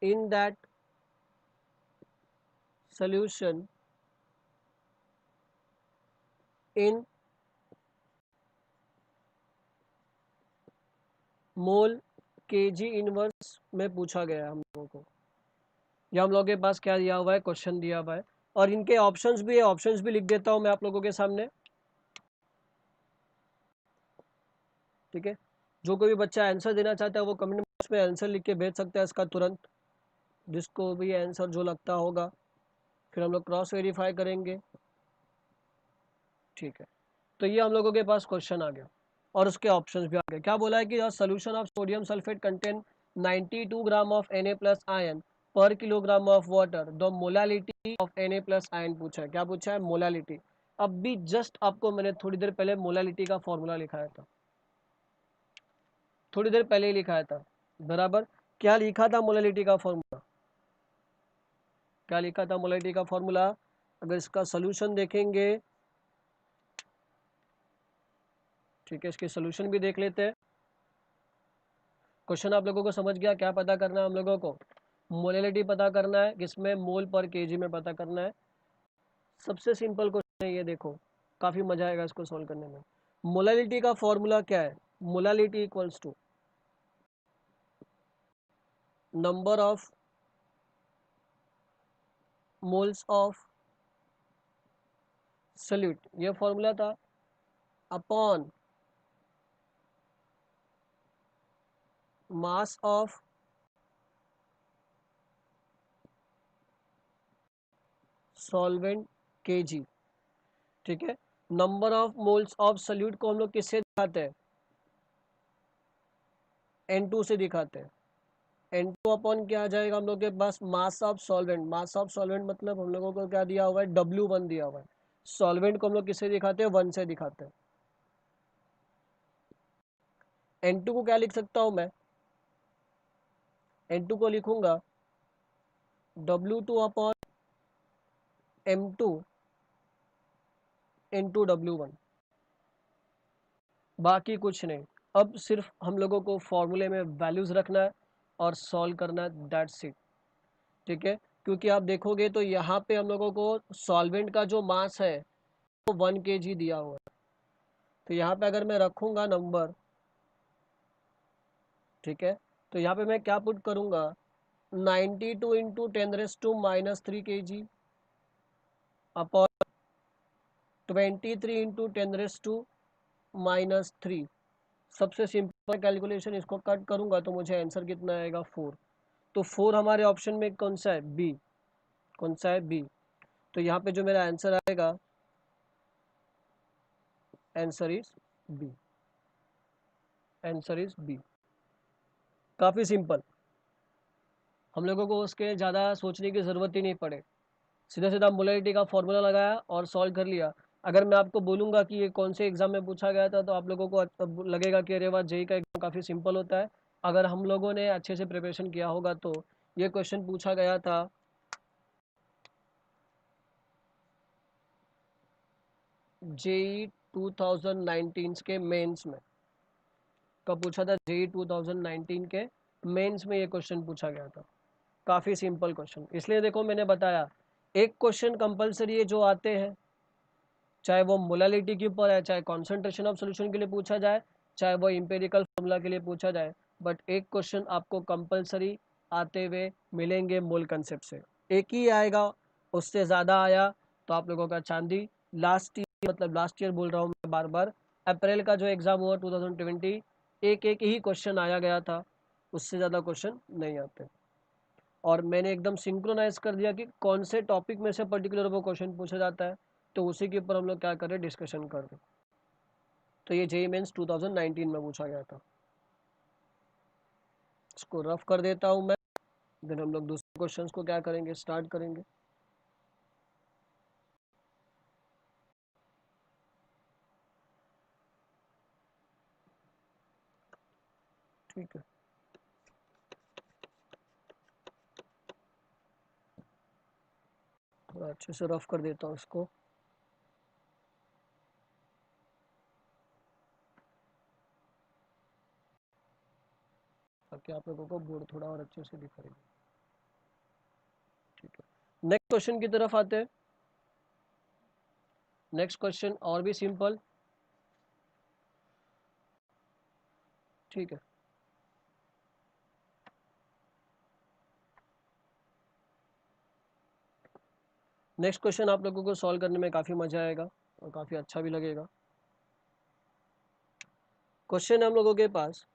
in that solution in mole kg inverse में पूछा गया है हम लोगों को। या हम लोगों के पास क्या दिया हुआ है, क्वेश्चन दिया हुआ है, और इनके ऑप्शंस भी है, ऑप्शंस भी लिख देता हूं मैं आप लोगों के सामने। ठीक है, जो कोई भी बच्चा आंसर देना चाहता है वो कमेंट बॉक्स में आंसर लिख के भेज सकता है इसका तुरंत, जिसको भी आंसर जो लगता होगा, फिर हम लोग क्रॉस वेरीफाई करेंगे। ठीक है, तो ये हम लोगों के पास क्वेश्चन आ गया और उसके ऑप्शंस भी आ गए। क्या बोला है कि solution of sodium sulphate contain 92 gram of Na plus ion पर kilogram of water, the molality of Na plus ion पूछा है। क्या पूछा है? मोलालिटी। अब भी जस्ट आपको मैंने थोड़ी देर पहले मोलालिटी का फॉर्मूला लिखाया था, थोड़ी देर पहले ही लिखाया था बराबर। क्या लिखा था मोलालिटी का फॉर्मूला? क्या लिखा था मोलालिटी का फॉर्मूला? अगर इसका सोल्यूशन देखेंगे, ठीक है, इसके सोल्यूशन भी देख लेते हैं। क्वेश्चन आप लोगों को समझ गया? क्या पता करना है हम लोगों को? मोलैलिटी पता करना है, किसमें? मोल पर केजी में पता करना है। सबसे सिंपल क्वेश्चन है ये, देखो काफी मजा आएगा इसको सॉल्व करने में। मोलैलिटी का फॉर्मूला क्या है? Molality equals to number of moles of solute, ये फॉर्मूला था, upon mass of solvent kg. ठीक है, number of moles of solute को हम लोग किससे दिखाते हैं? N2 से दिखाते हैं। N2 अपॉन क्या आ जाएगा हम लोग के पास? Mass of solvent. Mass of solvent मतलब हम लोगों को क्या दिया हुआ है? W1 दिया हुआ है। सॉल्वेंट को हम लोग किससे दिखाते हैं? 1 से दिखाते हैं। N2 को क्या लिख सकता हूं मैं? N2 को लिखूंगा W2 upon M2 into W1, बाकी कुछ नहीं। अब सिर्फ हम लोगों को फॉर्मूले में वैल्यूज रखना है और सॉल्व करना है, दैट्स इट। ठीक है, क्योंकि आप देखोगे तो यहाँ पे हम लोगों को सॉल्वेंट का जो मास है वो 1 kg दिया हुआ है। तो यहाँ पे अगर मैं रखूंगा नंबर, ठीक है, तो यहाँ पे मैं क्या पुट करूंगा? 92 इंटू 10⁻³ kg अपॉन 23 इंटू 10⁻³ सबसे सिंपल कैलकुलेशन, इसको कट करूंगा तो मुझे आंसर कितना आएगा? 4। तो 4 हमारे ऑप्शन में कौन सा है? बी। कौन सा है? बी। तो यहाँ पे जो मेरा आंसर आएगा, answer is B. Answer is B. काफी सिंपल, हम लोगों को उसके ज़्यादा सोचने की ज़रूरत ही नहीं पड़े, सीधा सीधा मोलैलिटी का फॉर्मूला लगाया और सॉल्व कर लिया। अगर मैं आपको बोलूँगा कि ये कौन से एग्जाम में पूछा गया था तो आप लोगों को लगेगा कि अरे वाह, जेई का एग्जाम काफ़ी सिंपल होता है। अगर हम लोगों ने अच्छे से प्रिपरेशन किया होगा तो ये क्वेश्चन पूछा गया था जेई 2019 के मेंस में। कब पूछा था? जेई 2019 के मेंस में ये क्वेश्चन पूछा गया था। काफ़ी सिंपल क्वेश्चन, इसलिए देखो मैंने बताया एक क्वेश्चन कंपलसरी है जो आते हैं, चाहे वो मोलालिटी के ऊपर है, चाहे कॉन्सेंट्रेशन ऑफ सोल्यूशन के लिए पूछा जाए, चाहे वो इंपेरिकल फॉर्मूला के लिए पूछा जाए, बट एक क्वेश्चन आपको कंपलसरी आते हुए मिलेंगे मोल कंसेप्ट से। एक ही आएगा, उससे ज़्यादा आया तो आप लोगों का चांदी। लास्ट ईयर, मतलब लास्ट ईयर बोल रहा हूँ मैं बार बार, अप्रैल का जो एग्ज़ाम हुआ 2020, एक एक ही क्वेश्चन आया गया था, उससे ज़्यादा क्वेश्चन नहीं आते। और मैंने एकदम सिंक्रोनाइज कर दिया कि कौन से टॉपिक में से पर्टिकुलर वो क्वेश्चन पूछा जाता है, तो उसी के ऊपर हम लोग क्या करें? डिस्कशन कर रहे। तो ये जेईई मेंस 2019 में पूछा गया था। इसको रफ कर देता हूँ मैं, देन हम लोग दूसरे क्वेश्चंस को क्या करेंगे? स्टार्ट करेंगे। ठीक है, थोड़ा अच्छे से रफ कर देता हूँ इसको। ताकि आप लोगों को बोर्ड थोड़ा और अच्छे से दिखाई दे। ठीक है, नेक्स्ट क्वेश्चन की तरफ आते हैं। नेक्स्ट क्वेश्चन और भी सिंपल। ठीक है, नेक्स्ट क्वेश्चन आप लोगों को सॉल्व करने में काफ़ी मजा आएगा और काफ़ी अच्छा भी लगेगा। क्वेश्चन हम लोगों के पास,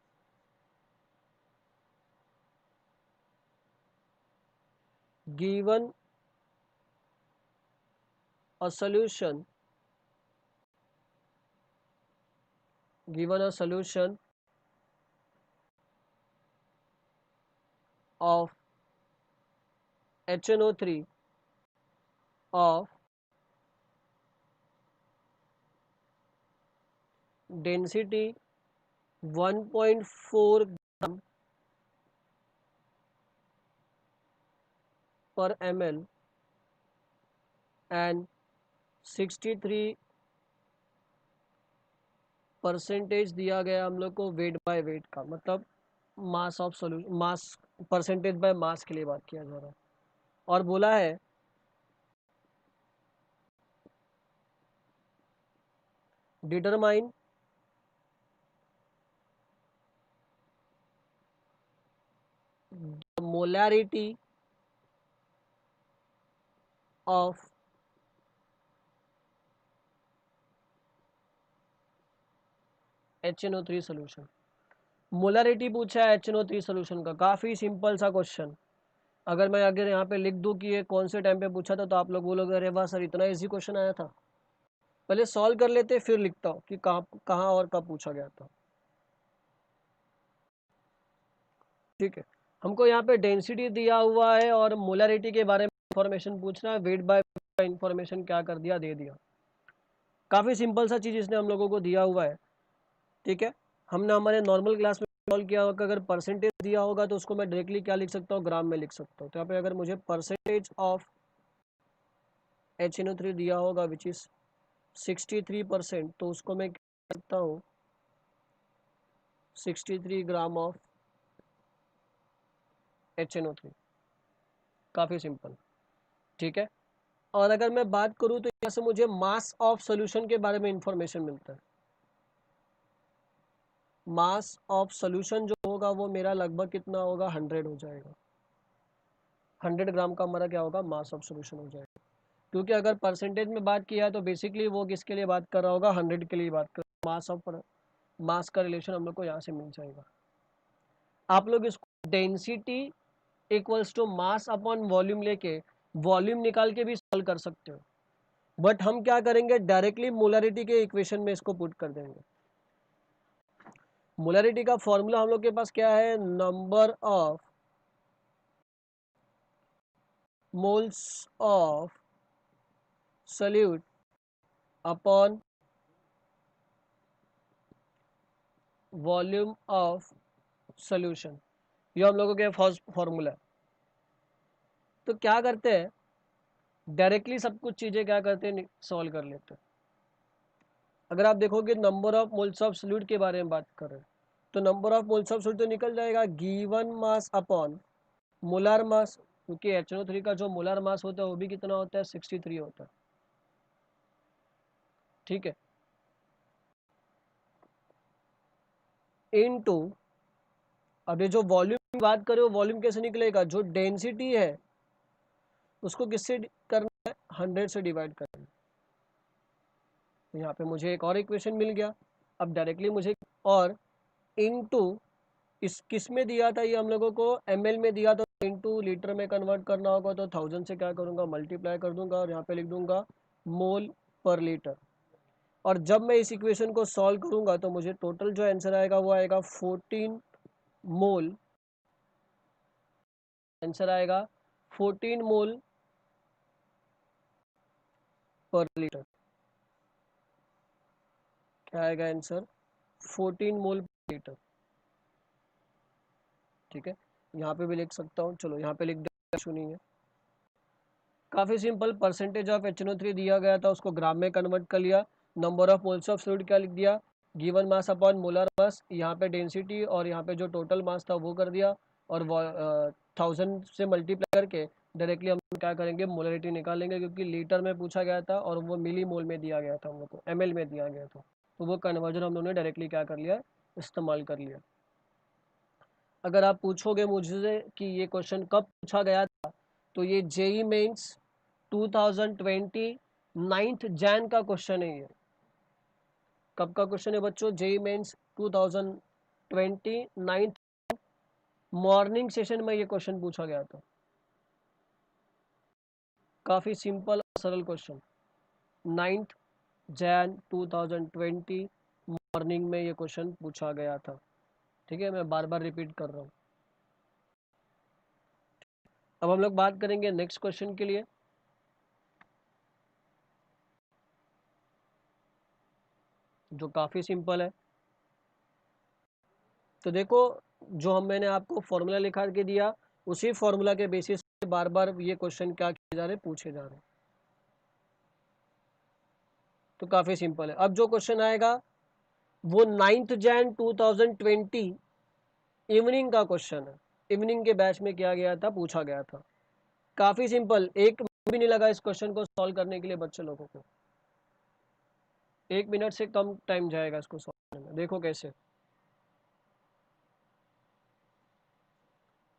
given a solution of HNO3 of density 1.4 gram per ml and 63% दिया गया हम लोग को वेट बाय वेट का, मतलब मास of solution, mass percentage by mass के लिए बात किया जा रहा है। और बोला है determine the molarity of HNO3 solution. Molarity पूछा है HNO3 सोल्यूशन का, काफ़ी सिंपल सा क्वेश्चन। अगर यहाँ पे लिख दूँ कि ये कौन से टाइम पे पूछा था तो आप लोग बोलोगे अरे वाह सर इतना इजी क्वेश्चन आया था। पहले सॉल्व कर लेते फिर लिखता हूँ कि कहाँ और कब पूछा गया था। ठीक है, हमको यहाँ पे डेंसिटी दिया हुआ है और मोलैरिटी के बारे में इंफॉर्मेशन पूछना है, वेट बाय इंफॉर्मेशन क्या कर दिया, दे दिया। काफ़ी सिंपल सा चीज़ इसने हम लोगों को दिया हुआ है। ठीक है, हमने हमारे नॉर्मल क्लास में सॉल्व किया होगा, अगर परसेंटेज दिया होगा तो उसको मैं डायरेक्टली क्या लिख सकता हूँ, ग्राम में लिख सकता हूँ। तो यहाँ पे अगर मुझे परसेंटेज ऑफ HNO3 दिया होगा विच इज 63%, तो उसको मैं क्या सकता हूँ, 63 ग्राम ऑफ HNO3। काफ़ी सिंपल। ठीक है, और अगर मैं बात करूँ तो यहाँ से मुझे मास ऑफ सोल्यूशन के बारे में इंफॉर्मेशन मिलता है। मास ऑफ सोल्यूशन जो होगा वो मेरा लगभग कितना होगा, 100 हो जाएगा। 100 ग्राम का हमारा क्या होगा, मास ऑफ सोल्यूशन हो जाएगा। क्योंकि अगर परसेंटेज में बात किया है तो बेसिकली वो किसके लिए बात कर रहा होगा, 100 के लिए बात कर, मास का रिलेशन हम लोग को यहाँ से मिल जाएगा। आप लोग इसको density equals to mass upon volume लेके वॉल्यूम निकाल के भी सॉल्व कर सकते हो, बट हम क्या करेंगे, डायरेक्टली मोलैरिटी के इक्वेशन में इसको पुट कर देंगे। मोलैरिटी का फॉर्मूला हम लोग के पास क्या है, number of moles of solute upon volume of solution, ये हम लोगों के फॉर्मूला है। तो क्या करते हैं, डायरेक्टली सब कुछ चीज़ें क्या करते हैं, सॉल्व कर लेते हैं। अगर आप देखोगे number of moles of solute के बारे में बात कर रहे हैं तो number of moles of solute तो निकल जाएगा गिवन मास अपॉन मोलार मास, क्योंकि HNO3 का जो मोलार मास होता है वो भी कितना होता है, 63 होता है। ठीक है, इनटू, अब ये जो वॉल्यूम की बात करें वो वॉल्यूम कैसे निकलेगा, जो डेंसिटी है उसको किससे करना है, 100 से डिवाइड करना है। तो यहाँ पे मुझे एक और इक्वेशन मिल गया। अब डायरेक्टली मुझे, और इनटू इस किस में दिया था, ये हम लोगों को ml में दिया था, इनटू लीटर में कन्वर्ट करना होगा तो 1000 से क्या करूँगा, मल्टीप्लाई कर दूंगा और यहाँ पे लिख दूंगा मोल पर लीटर। और जब मैं इस इक्वेशन को सॉल्व करूंगा तो मुझे टोटल जो आंसर आएगा वो आएगा 14 मोल, आंसर आएगा 14 मोल पर लीटर। क्या आएगा आंसर, 14 मोल पर लीटर। ठीक है, यहाँ पे भी लिख सकता हूँ, चलो यहाँ पे लिख दे, इशू नहीं है। काफ़ी सिंपल, परसेंटेज ऑफ HNO3 दिया गया था, उसको ग्राम में कन्वर्ट कर लिया, number of moles of solute क्या लिख दिया, given mass upon molar mass, यहाँ पे डेंसिटी और यहाँ पे जो टोटल मास था वो कर दिया, और 1000 से मल्टीप्लाई करके डायरेक्टली हम क्या करेंगे, मोलरिटी निकालेंगे, क्योंकि लीटर में पूछा गया था और वो मिली मोल में दिया गया था, हम लोग को एमएल में दिया गया था, तो वो कन्वर्जन हम लोगों ने डायरेक्टली क्या कर लिया, इस्तेमाल कर लिया। अगर आप पूछोगे मुझसे कि ये क्वेश्चन कब पूछा गया था, तो ये जेई मेंस 2020 9 जैन का क्वेश्चन है। ये कब का क्वेश्चन है बच्चों, जेई मेंस 2020 9 मॉर्निंग सेशन में ये क्वेश्चन पूछा गया था। काफ़ी सिंपल और सरल क्वेश्चन, 9 जैन 2020 मॉर्निंग में ये क्वेश्चन पूछा गया था। ठीक है, मैं बार बार रिपीट कर रहा हूँ। अब हम लोग बात करेंगे नेक्स्ट क्वेश्चन के लिए। जो काफ़ी सिंपल है। तो देखो, जो मैंने आपको फॉर्मूला लिखा के दिया, उसी फॉर्मूला के बेसिस पे बार बार ये क्वेश्चन क्या किए जा रहे, पूछे जा रहे। तो काफ़ी सिंपल है। अब जो क्वेश्चन आएगा वो 9 जैन 2020 इवनिंग का क्वेश्चन है। इवनिंग के बैच में किया गया था, पूछा गया था। काफ़ी सिंपल, एक मिनट भी नहीं लगा इस क्वेश्चन को सॉल्व करने के लिए बच्चे लोगों को। 1 मिनट से कम टाइम जाएगा इसको सॉल्व करने में। देखो कैसे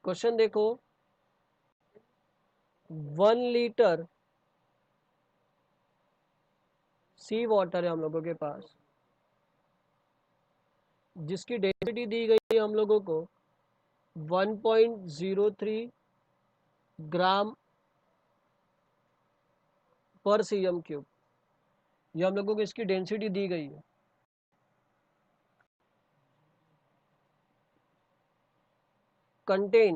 क्वेश्चन देखो, 1 लीटर सी वाटर है हम लोगों के पास, जिसकी डेंसिटी दी गई है हम लोगों को 1.03 ग्राम पर सीएम क्यूब। ये हम लोगों को इसकी डेंसिटी दी गई है। Contain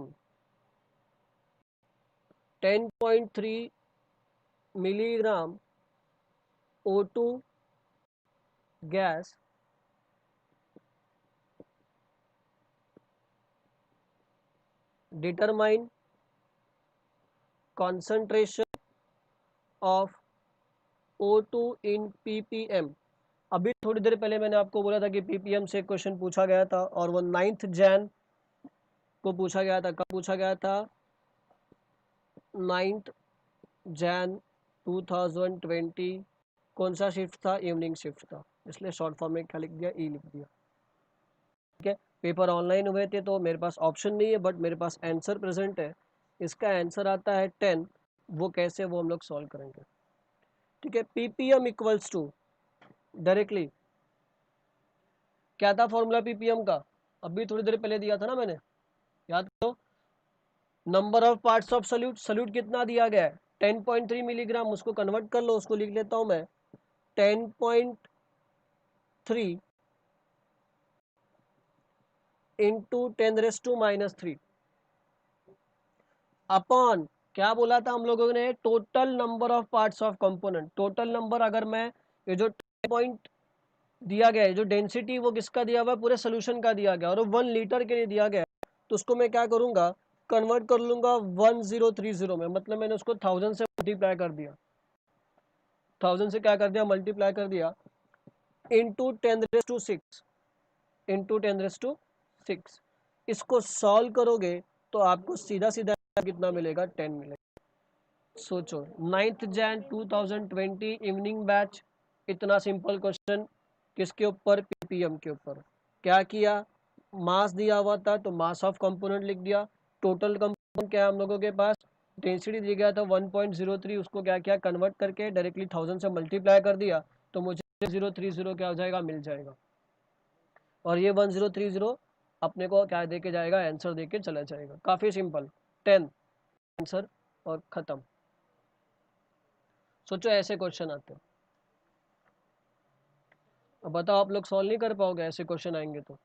10.3 milligram O2 gas determine concentration of O2 in ppm। अभी थोड़ी देर पहले मैंने आपको बोला था कि ppm से क्वेश्चन पूछा गया था, और वो 9 जैन को पूछा गया था। कब पूछा गया था, 9 जैन 2020। कौन सा शिफ्ट था, इवनिंग शिफ्ट था, इसलिए शॉर्ट फॉर्म में क्या लिख दिया, ई लिख दिया। ठीक है, पेपर ऑनलाइन हुए थे तो मेरे पास ऑप्शन नहीं है, बट मेरे पास आंसर प्रेजेंट है। इसका आंसर आता है 10। वो कैसे, वो हम लोग सॉल्व करेंगे। ठीक है, पीपीएम इक्वल्स टू डायरेक्टली क्या था फॉर्मूला पीपीएम का, अभी थोड़ी देर पहले दिया था ना मैंने, याद करो। Number of parts of solute, solute कितना दिया गया है 10.3 मिलीग्राम, उसको कन्वर्ट कर लो, उसको लिख लेता हूं मैं 10.3 इंटू 10⁻³ अपॉन क्या बोला था हम लोगों ने, total number of parts of component. Total number, अगर मैं ये जो पॉइंट दिया गया है, जो डेंसिटी वो किसका दिया हुआ है, पूरे सोल्यूशन का दिया गया, और 1 लीटर के लिए दिया गया, तो उसको मैं क्या करूंगा, कन्वर्ट कर लूंगा 1030 में। मतलब मैंने उसको 1000 से मल्टीप्लाई कर दिया, 1000 से क्या कर दिया, मल्टीप्लाई कर दिया, इंटू 10⁻⁶, इंटू 10⁻⁶। इसको सॉल्व करोगे तो आपको सीधा सीधा कितना मिलेगा, 10 मिलेगा। सोचो, 9 जैन 2020 इवनिंग बैच, इतना सिंपल क्वेश्चन, किसके ऊपर, पीपीएम के ऊपर। क्या किया, मास दिया हुआ था तो मास ऑफ कंपोनेंट लिख दिया। टोटल कंपोनेंट क्या है हम लोगों के पास, डेंसिटी दिया गया था 1.03, उसको क्या किया, कन्वर्ट करके डायरेक्टली 1000 से मल्टीप्लाई कर दिया, तो मुझे 030 क्या हो जाएगा, मिल जाएगा। और ये 1030 अपने को क्या दे के जाएगा, आंसर दे के चला जाएगा। काफ़ी सिंपल, 10 आंसर और ख़त्म। सोचो ऐसे क्वेश्चन आते हैं, अब बताओ आप लोग सॉल्व नहीं कर पाओगे, ऐसे क्वेश्चन आएंगे तो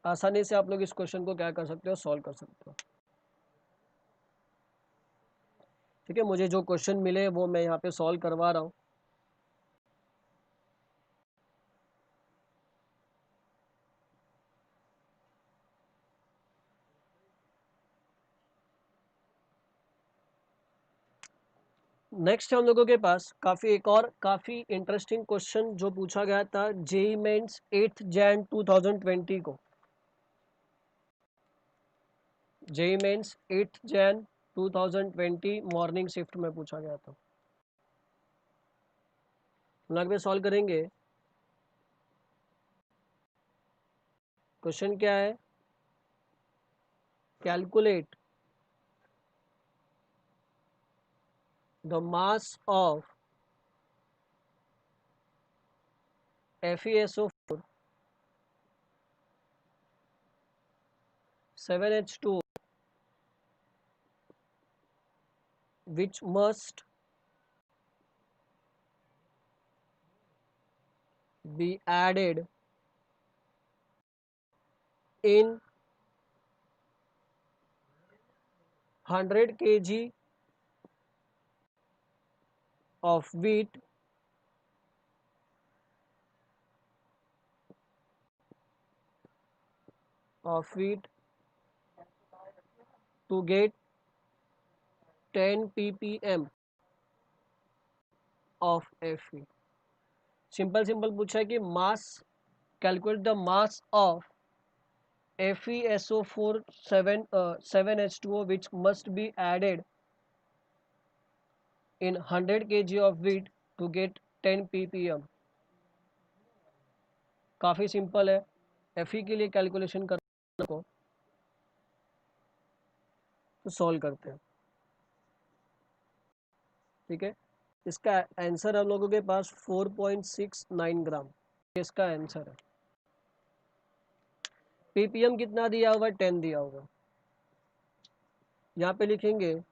आसानी से आप लोग इस क्वेश्चन को क्या कर सकते हो, सॉल्व कर सकते हो। ठीक है, मुझे जो क्वेश्चन मिले वो मैं यहाँ पे सॉल्व करवा रहा हूँ। नेक्स्ट हम लोगों के पास एक और काफ़ी इंटरेस्टिंग क्वेश्चन जो पूछा गया था जेई मेंस 8 जैन 2020 को। JEE Mains 8 Jan 2020 morning shift में पूछा गया था। हम लोग सॉल्व करेंगे। क्वेश्चन क्या है? Calculate the mass of FeSO4 7H2 which must be added in 100 kg of wheat to get 10 ppm of Fe। Simple पूछा है कि mass, calculate the mass of FeSO4 7H2O which must be added in 100 kg of wheat to get 10 ppm। काफ़ी सिंपल है। Fe के लिए कैलकुलेशन करने को तो सॉल्व करते हैं। ठीक है, इसका आंसर हम लोगों के पास 4.69 ग्राम इसका आंसर है। ppm कितना दिया होगा? 10 दिया होगा। यहाँ पे लिखेंगे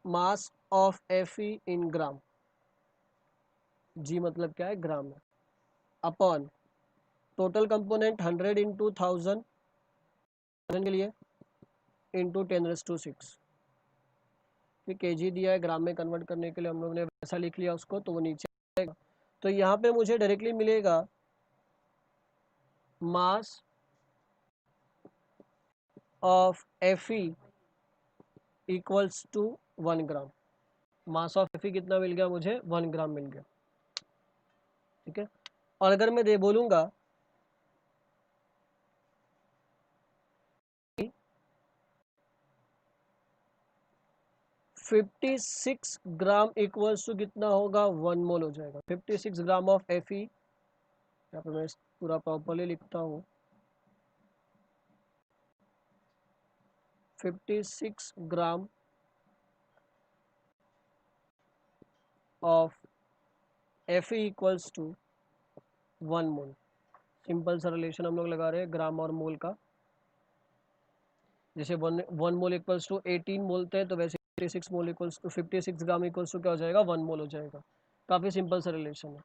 मास ऑफ Fe इन ग्राम। जी मतलब क्या है? ग्राम में। अपॉन टोटल कंपोनेंट 100 इंटू 1000 के लिए इंटू 10⁻⁶। फिर kg दिया है, ग्राम में कन्वर्ट करने के लिए हम लोग ने वैसा लिख लिया उसको, तो वो नीचे आएगा। तो यहाँ पे मुझे डायरेक्टली मिलेगा mass of Fe equals to 1 gram. Mass of Fe कितना मिल गया मुझे? 1 ग्राम मिल गया। ठीक है, और अगर मैं दे बोलूँगा 56 ग्राम इक्वल्स टू कितना होगा? 1 मोल हो जाएगा। 56 ग्राम ऑफ Fe, यहाँ पे मैं पूरा प्रॉपरली लिखता हूँ, 56 gram of Fe equals to 1 mole. Simple सा रिलेशन हम लोग लगा रहे हैं ग्राम और मोल का। जैसे 1 मोल इक्वल्स टू 18 बोलते हैं, तो वैसे 56 mole equals to 56 gram equals to क्या हो जाएगा? 1 मोल हो जाएगा। काफ़ी सिंपल सा रिलेशन है।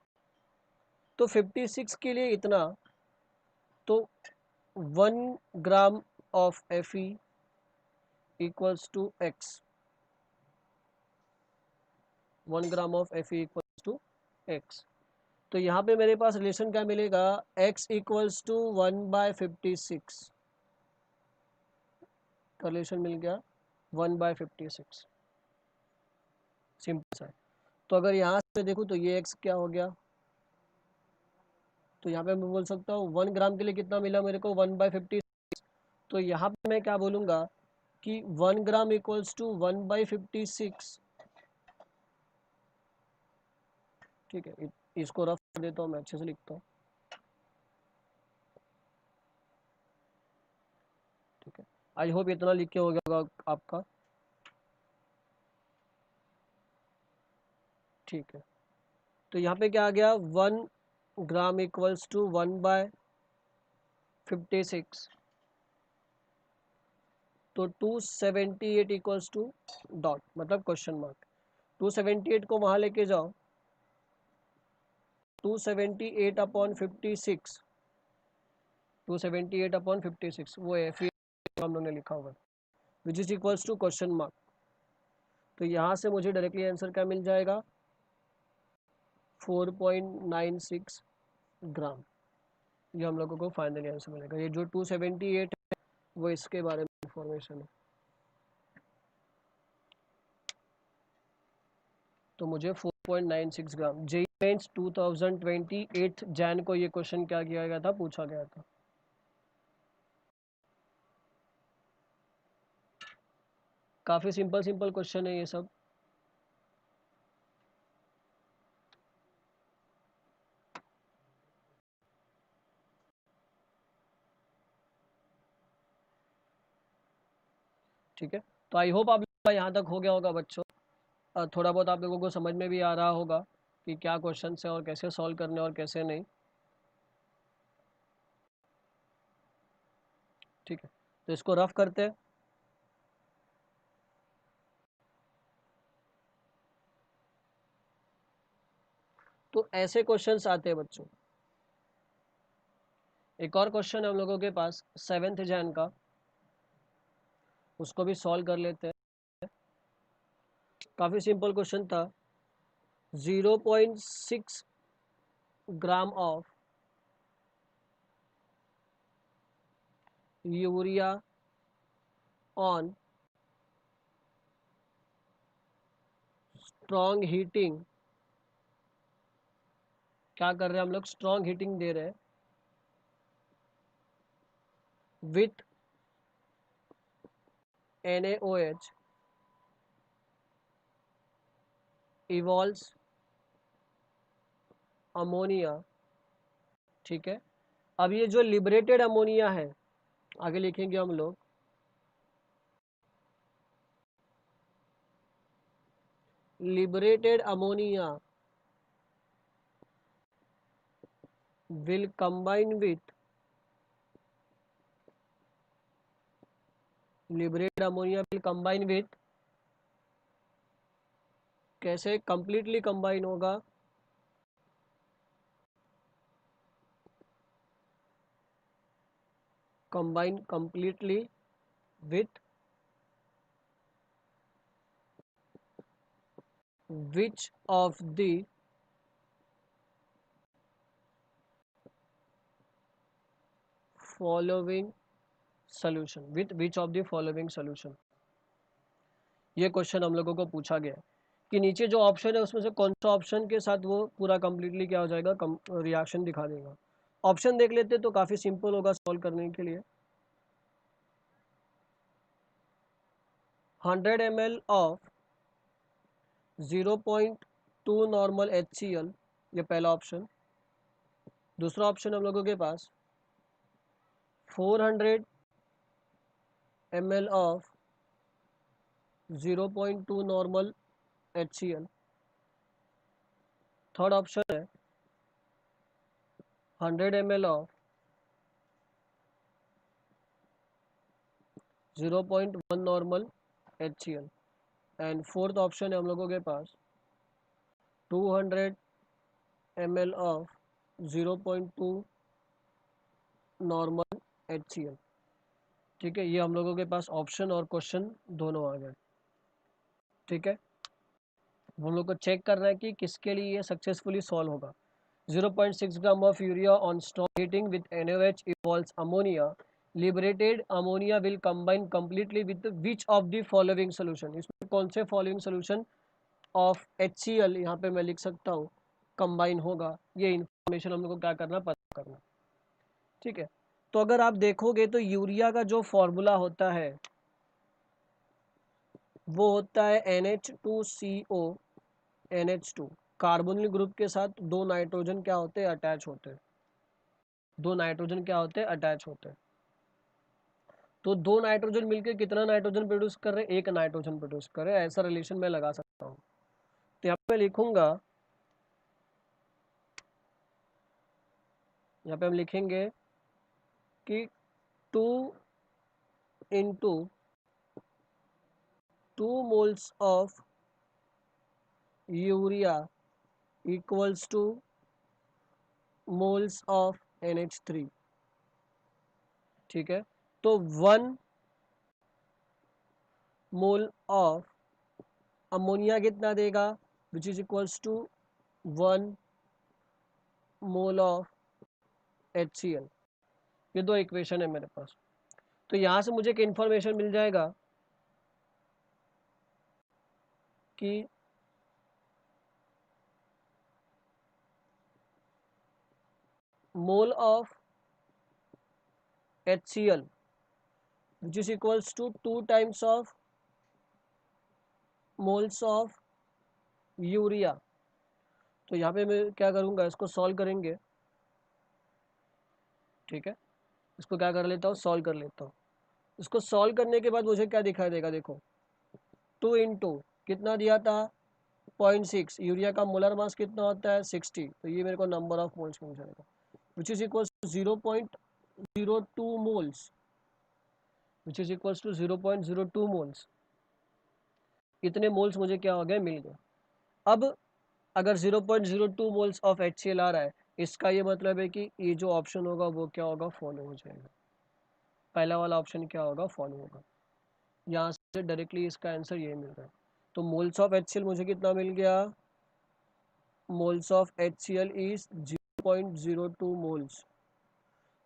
तो 56 के लिए इतना, तो 1 gram of Fe equals to x। 1 gram of Fe equals to x। तो यहाँ पे मेरे पास रिलेशन क्या मिलेगा? x इक्वल्स टू 1/56 का रिलेशन मिल गया, 1/56। सिंपल सा है। तो अगर यहाँ से देखूँ तो ये x क्या हो गया? तो यहाँ पे मैं बोल सकता हूँ 1 ग्राम के लिए कितना मिला मेरे को? 1/56। तो यहाँ पे मैं क्या बोलूँगा कि 1 ग्राम इक्वल्स टू 1/56। ठीक है, इसको रफ कर देता हूँ, मैं अच्छे से लिखता हूँ। ठीक है, आई होप इतना लिख के हो गया होगा आपका। ठीक है, तो यहाँ पे क्या आ गया? 1 ग्राम इक्वल्स टू 1/56। तो 278 इक्वल्स टू डॉट, मतलब क्वेश्चन मार्क। 278 को वहाँ लेके जाओ, 278 अपॉन 56, 278 अपॉन 56 वो है फिर हम लोगों ने लिखा होगा, which is equals to question mark. तो यहाँ से मुझे डायरेक्टली आंसर क्या मिल जाएगा? 4.96 ग्राम। ये हम लोगों को फाइनली आंसर मिलेगा। ये जो 278 है वो इसके बारे में इंफॉर्मेशन है। तो मुझे 4.96 ग्राम। जेईई मेंस 2028 जैन को ये क्वेश्चन क्या किया गया था, पूछा गया था। काफ़ी सिंपल सिंपल क्वेश्चन है ये सब। ठीक है, तो आई होप आप लोगों का यहाँ तक हो गया होगा बच्चों। थोड़ा बहुत आप लोगों को समझ में भी आ रहा होगा कि क्या क्वेश्चन है और कैसे सॉल्व करने और कैसे नहीं। ठीक है, तो इसको रफ करते हैं। तो ऐसे क्वेश्चंस आते हैं बच्चों। एक और क्वेश्चन है हम लोगों के पास 7th जैन का, उसको भी सॉल्व कर लेते हैं। काफ़ी सिंपल क्वेश्चन था। 0.6 gram of urea on strong heating. क्या कर रहे हैं हम लोग, स्ट्रॉन्ग हीटिंग दे रहे हैं विथ NaOH इवॉल्व्स अमोनिया। ठीक है, अब ये जो लिबरेटेड अमोनिया है, आगे लिखेंगे हम लोग, liberated ammonia will combine with liberated ammonia will combine with, कैसे कंप्लीटली कंबाइन होगा, combine completely with which of the following solution, with which of the following solution। ये क्वेश्चन हम लोगों को पूछा गया है कि नीचे जो ऑप्शन है उसमें से कौन सा ऑप्शन के साथ वो पूरा कंप्लीटली क्या हो जाएगा, रिएक्शन दिखा देगा। ऑप्शन देख लेते तो काफ़ी सिंपल होगा सॉल्व करने के लिए। 100 ml ऑफ 0.2 नॉर्मल HCl, ये पहला ऑप्शन। दूसरा ऑप्शन हम लोगों के पास 400 ml of 0.2 normal HCl। Third option है 100 ml of 0.1 normal HCl। And fourth option है हम लोगों के पास 200 ml ऑफ 0.2 नॉर्मल HCl। ठीक है, ये हम लोगों के पास ऑप्शन और क्वेश्चन दोनों आ गए। ठीक है, हम लोग को चेक करना है कि किसके लिए ये सक्सेसफुली सॉल्व होगा। 0.6 ग्राम of urea on strong heating with NaOH evolves ammonia. Liberated ammonia will combine completely with which of the following solution। इसमें कौन से following solution of HCl यहाँ पे मैं लिख सकता हूँ कंबाइन होगा। ये इंफॉर्मेशन हम लोग को क्या करना, पता करना। ठीक है, तो अगर आप देखोगे तो यूरिया का जो फॉर्मूला होता है वो होता है NH2CO NH2। कार्बोनिल ग्रुप के साथ दो नाइट्रोजन क्या होते हैं, अटैच होते हैं। दो नाइट्रोजन क्या होते हैं, अटैच होते हैं। तो दो नाइट्रोजन मिलकर कितना नाइट्रोजन प्रोड्यूस कर रहे हैं, एक नाइट्रोजन प्रोड्यूस कर रहे हैं। ऐसा रिलेशन मैं लगा सकता हूँ। तो यहाँ पे लिखूंगा, यहाँ पे हम लिखेंगे कि 2 into 2 moles of urea equals two moles of NH3। ठीक है, तो 1 मोल ऑफ अमोनिया कितना देगा, which is equals to 1 mole of HCl। ये दो इक्वेशन है मेरे पास। तो यहाँ से मुझे एक इन्फॉर्मेशन मिल जाएगा कि मोल of HCl which is equals to 2 times of moles of urea. तो यहाँ पे मैं क्या करूँगा, इसको सॉल्व करेंगे। ठीक है, इसको क्या कर लेता हूँ, सॉल्व कर लेता हूँ। इसको सॉल्व करने के बाद मुझे क्या दिखाई देगा, देखो 2 इंटू कितना दिया था 0.6, यूरिया का मोलर मास कितना होता है 60, तो ये मेरे को नंबर ऑफ मोल्स मिल जाएगा which is equals to 0.02 moles, which is equals to 0.02 moles. इतने मोल्स मुझे क्या हो गए, मिल गए। अब अगर 0.02 मोल्स ऑफ HCl आ रहा है, इसका ये मतलब है कि ये जो ऑप्शन होगा वो क्या होगा, फॉलो हो जाएगा। पहला वाला ऑप्शन क्या होगा, फॉलो होगा। यहाँ से डायरेक्टली इसका आंसर ये मिल रहा है। तो मोल्स ऑफ HCl मुझे कितना मिल गया, moles of HCl is 0.02 moles.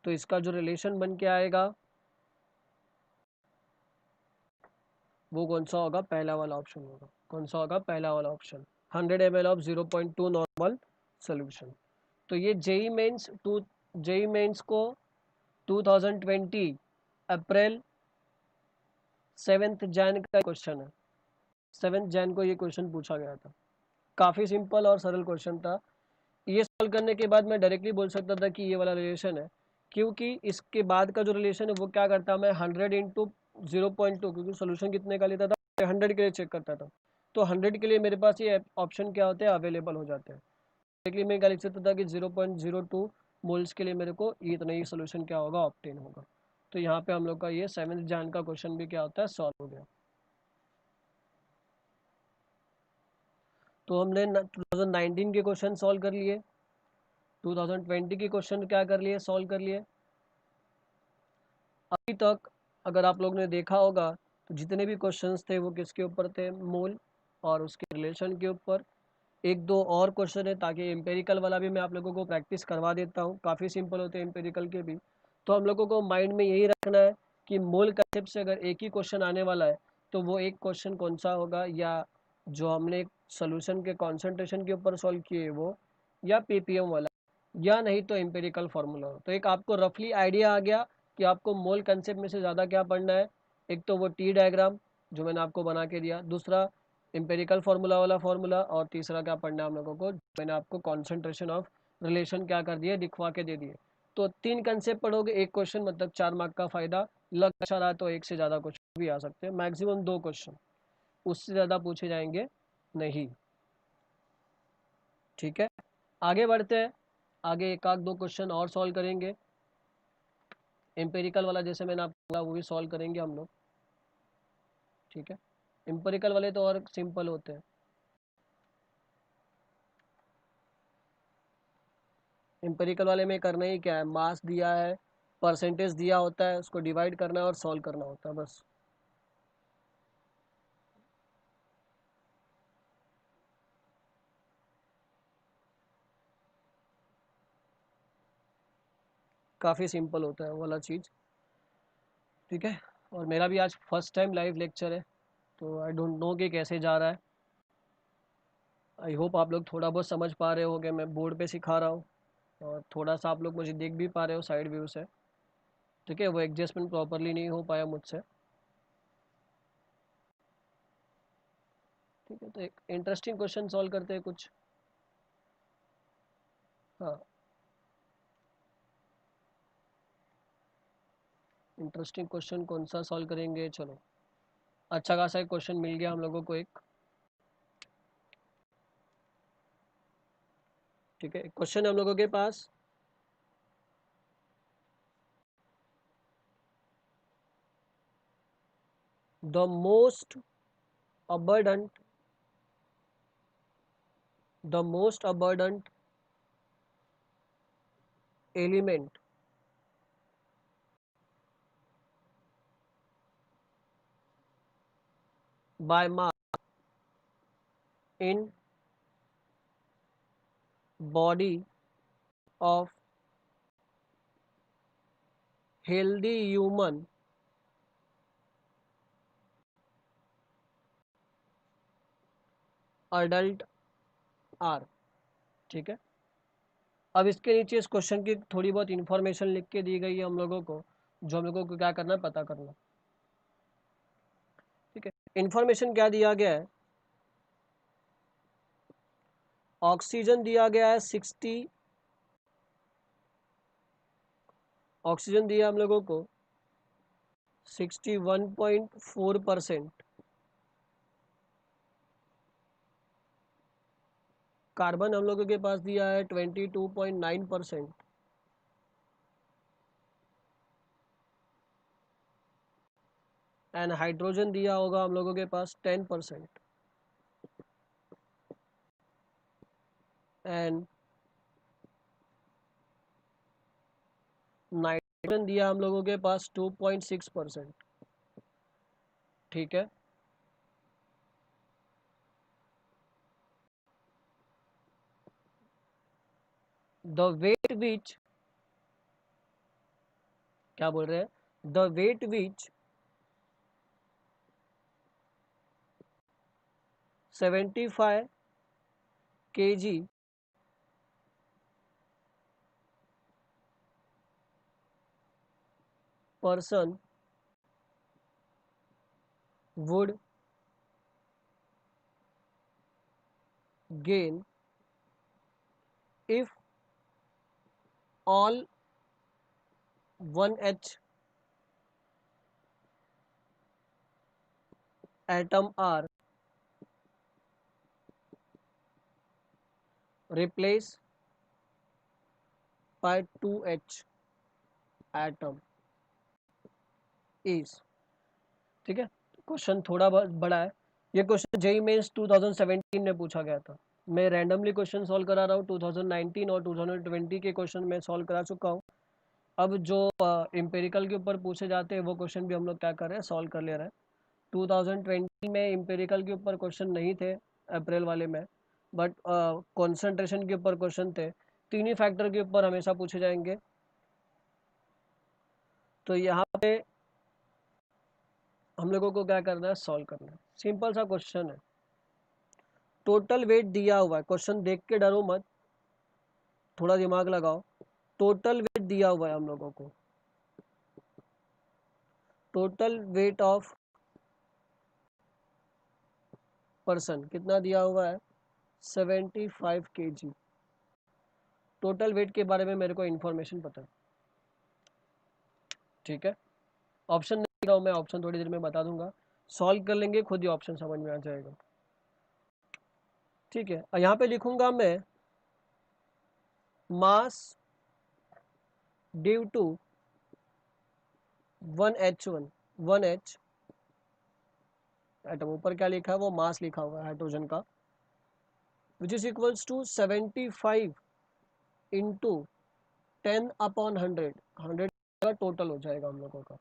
तो इसका जो रिलेशन बन के आएगा वो कौन सा होगा, पहला वाला ऑप्शन होगा। कौन सा होगा, पहला वाला option. 100 ml of 0.2 normal solution. तो ये जेई मेंस को 2020 अप्रैल 7 जैन का क्वेश्चन है। 7 जैन को ये क्वेश्चन पूछा गया था। काफ़ी सिंपल और सरल क्वेश्चन था। ये सॉल्व करने के बाद मैं डायरेक्टली बोल सकता था कि ये वाला रिलेशन है, क्योंकि इसके बाद का जो रिलेशन है वो क्या करता, मैं 100 इंटू 0.2, क्योंकि सोल्यूशन कितने का लेता था, 100 के लिए चेक करता था। तो 100 के लिए मेरे पास ये ऑप्शन क्या होते हैं, अवेलेबल हो जाते हैं। डायरेक्टली मैं क्या लिख सकता था कि 0.02 मोल्स के लिए मेरे को ये इतना ही सोल्यूशन क्या होगा, ऑब्टेन होगा। तो यहाँ पे हम लोग का ये 7th जैन का क्वेश्चन भी क्या होता है, सॉल्व हो गया। तो हमने 2019 के क्वेश्चन सॉल्व कर लिए, 2020 के क्वेश्चन क्या कर लिए, सॉल्व कर लिए। अभी तक अगर आप लोग ने देखा होगा तो जितने भी क्वेश्चंस थे वो किसके ऊपर थे, मोल और उसके रिलेशन के ऊपर। एक दो और क्वेश्चन है ताकि एम्पेरिकल वाला भी मैं आप लोगों को प्रैक्टिस करवा देता हूँ, काफ़ी सिंपल होते हैं एम्पेरिकल के भी। तो हम लोगों को माइंड में यही रखना है कि मोल कंसेप्ट से अगर एक ही क्वेश्चन आने वाला है तो वो एक क्वेश्चन कौन सा होगा, या जो हमने सोल्यूशन के कॉन्सेंट्रेशन के ऊपर सॉल्व किए वो, या पीपीएम वाला, या नहीं तो एम्पेरिकल फार्मूला। तो एक आपको रफली आइडिया आ गया कि आपको मोल कंसेप्ट में से ज़्यादा क्या पढ़ना है। एक तो वो टी डायग्राम जो मैंने आपको बना के दिया, दूसरा एम्पेरिकल फार्मूला वाला फार्मूला, और तीसरा क्या पढ़ना है हम लोगों को, मैंने आपको कॉन्सेंट्रेशन ऑफ रिलेशन क्या कर दिए, दिखवा के दे दिए। तो 3 कंसेप्ट पढ़ोगे, एक क्वेश्चन, मतलब 4 मार्क का फायदा। लग अच्छा रहा तो एक से ज़्यादा क्वेश्चन भी आ सकते हैं, मैक्सिमम 2 क्वेश्चन, उससे ज़्यादा पूछे जाएंगे नहीं। ठीक है, आगे बढ़ते हैं। आगे एक आध दो क्वेश्चन और सॉल्व करेंगे। एम्पेरिकल वाला जैसे मैंने आपको बोला वो भी सॉल्व करेंगे हम लोग। ठीक है, एम्पेरिकल वाले तो और सिंपल होते हैं। एम्पेरिकल वाले में करना ही क्या है, मास दिया है, परसेंटेज दिया होता है, उसको डिवाइड करना है और सॉल्व करना होता है, बस। काफ़ी सिंपल होता है वो वाला चीज़। ठीक है, और मेरा भी आज फर्स्ट टाइम लाइव लेक्चर है, तो आई डोंट नो कि कैसे जा रहा है। आई होप आप लोग थोड़ा बहुत समझ पा रहे होगे, मैं बोर्ड पे सिखा रहा हूँ और थोड़ा सा आप लोग मुझे देख भी पा रहे हो साइड व्यू से। ठीक है, वो एडजस्टमेंट प्रॉपरली नहीं हो पाया मुझसे। ठीक है, तो एक इंटरेस्टिंग क्वेश्चन सॉल्व करते हैं कुछ। हाँ, इंटरेस्टिंग क्वेश्चन कौन सा सॉल्व करेंगे, चलो। अच्छा खासा एक क्वेश्चन मिल गया हम लोगों को एक। ठीक है, क्वेश्चन है हम लोगों के पास। The most abundant the most abundant element by mass in body of healthy human adult are। ठीक है, अब इसके नीचे इस क्वेश्चन की थोड़ी बहुत इंफॉर्मेशन लिख के दी गई है हम लोगों को, जो हम लोगों को क्या करना है, पता करना। ठीक है, इंफॉर्मेशन क्या दिया गया है? ऑक्सीजन दिया गया है 60, ऑक्सीजन दिया हम लोगों को 61.4%, कार्बन हम लोगों के पास दिया है 22.9%, एंड हाइड्रोजन दिया होगा हम लोगों के पास 10%, एंड नाइट्रोजन दिया हम लोगों के पास 2.6%। ठीक है, द वेट विच, क्या बोल रहे हैं, the weight which 75 kg person would gain if all 1H atom are replaced by 2H atom is। ठीक है, क्वेश्चन थोड़ा बहुत बड़ा है। ये क्वेश्चन जेईई मेंस 2017 में पूछा गया था। मैं रैंडमली क्वेश्चन सॉल्व करा रहा हूँ, 2019 और 2020 के क्वेश्चन मैं सॉल्व करा चुका हूँ। अब जो एम्पेरिकल के ऊपर पूछे जाते हैं वो क्वेश्चन भी हम लोग क्या कर रहे हैं, सॉल्व कर ले रहे हैं। 2020 में एम्पेरिकल के ऊपर क्वेश्चन नहीं थे अप्रैल वाले में, बट कॉन्सेंट्रेशन के ऊपर क्वेश्चन थे। तीन ही फैक्टर के ऊपर हमेशा पूछे जाएंगे। तो यहाँ पे हम लोगों को क्या करना है, सॉल्व करना है। सिंपल सा क्वेश्चन है, टोटल वेट दिया हुआ है, क्वेश्चन देख के डरो मत, थोड़ा दिमाग लगाओ। टोटल वेट दिया हुआ है हम लोगों को, टोटल वेट ऑफ पर्सन कितना दिया हुआ है, 75 kg। टोटल वेट के बारे में मेरे को इन्फॉर्मेशन पता है। ठीक है, ऑप्शन नहीं रहा हूँ मैं, ऑप्शन थोड़ी देर में बता दूंगा, सॉल्व कर लेंगे, खुद ही ऑप्शन समझ में आ जाएगा। ठीक है, यहाँ पे लिखूंगा मैं मास due to 1H1, 1H atom, ऊपर क्या लिखा है, वो मास लिखा हुआ है हाइड्रोजन का, which is equals to 75 into 10/100, 100 का टोटल हो जाएगा हम लोगों का,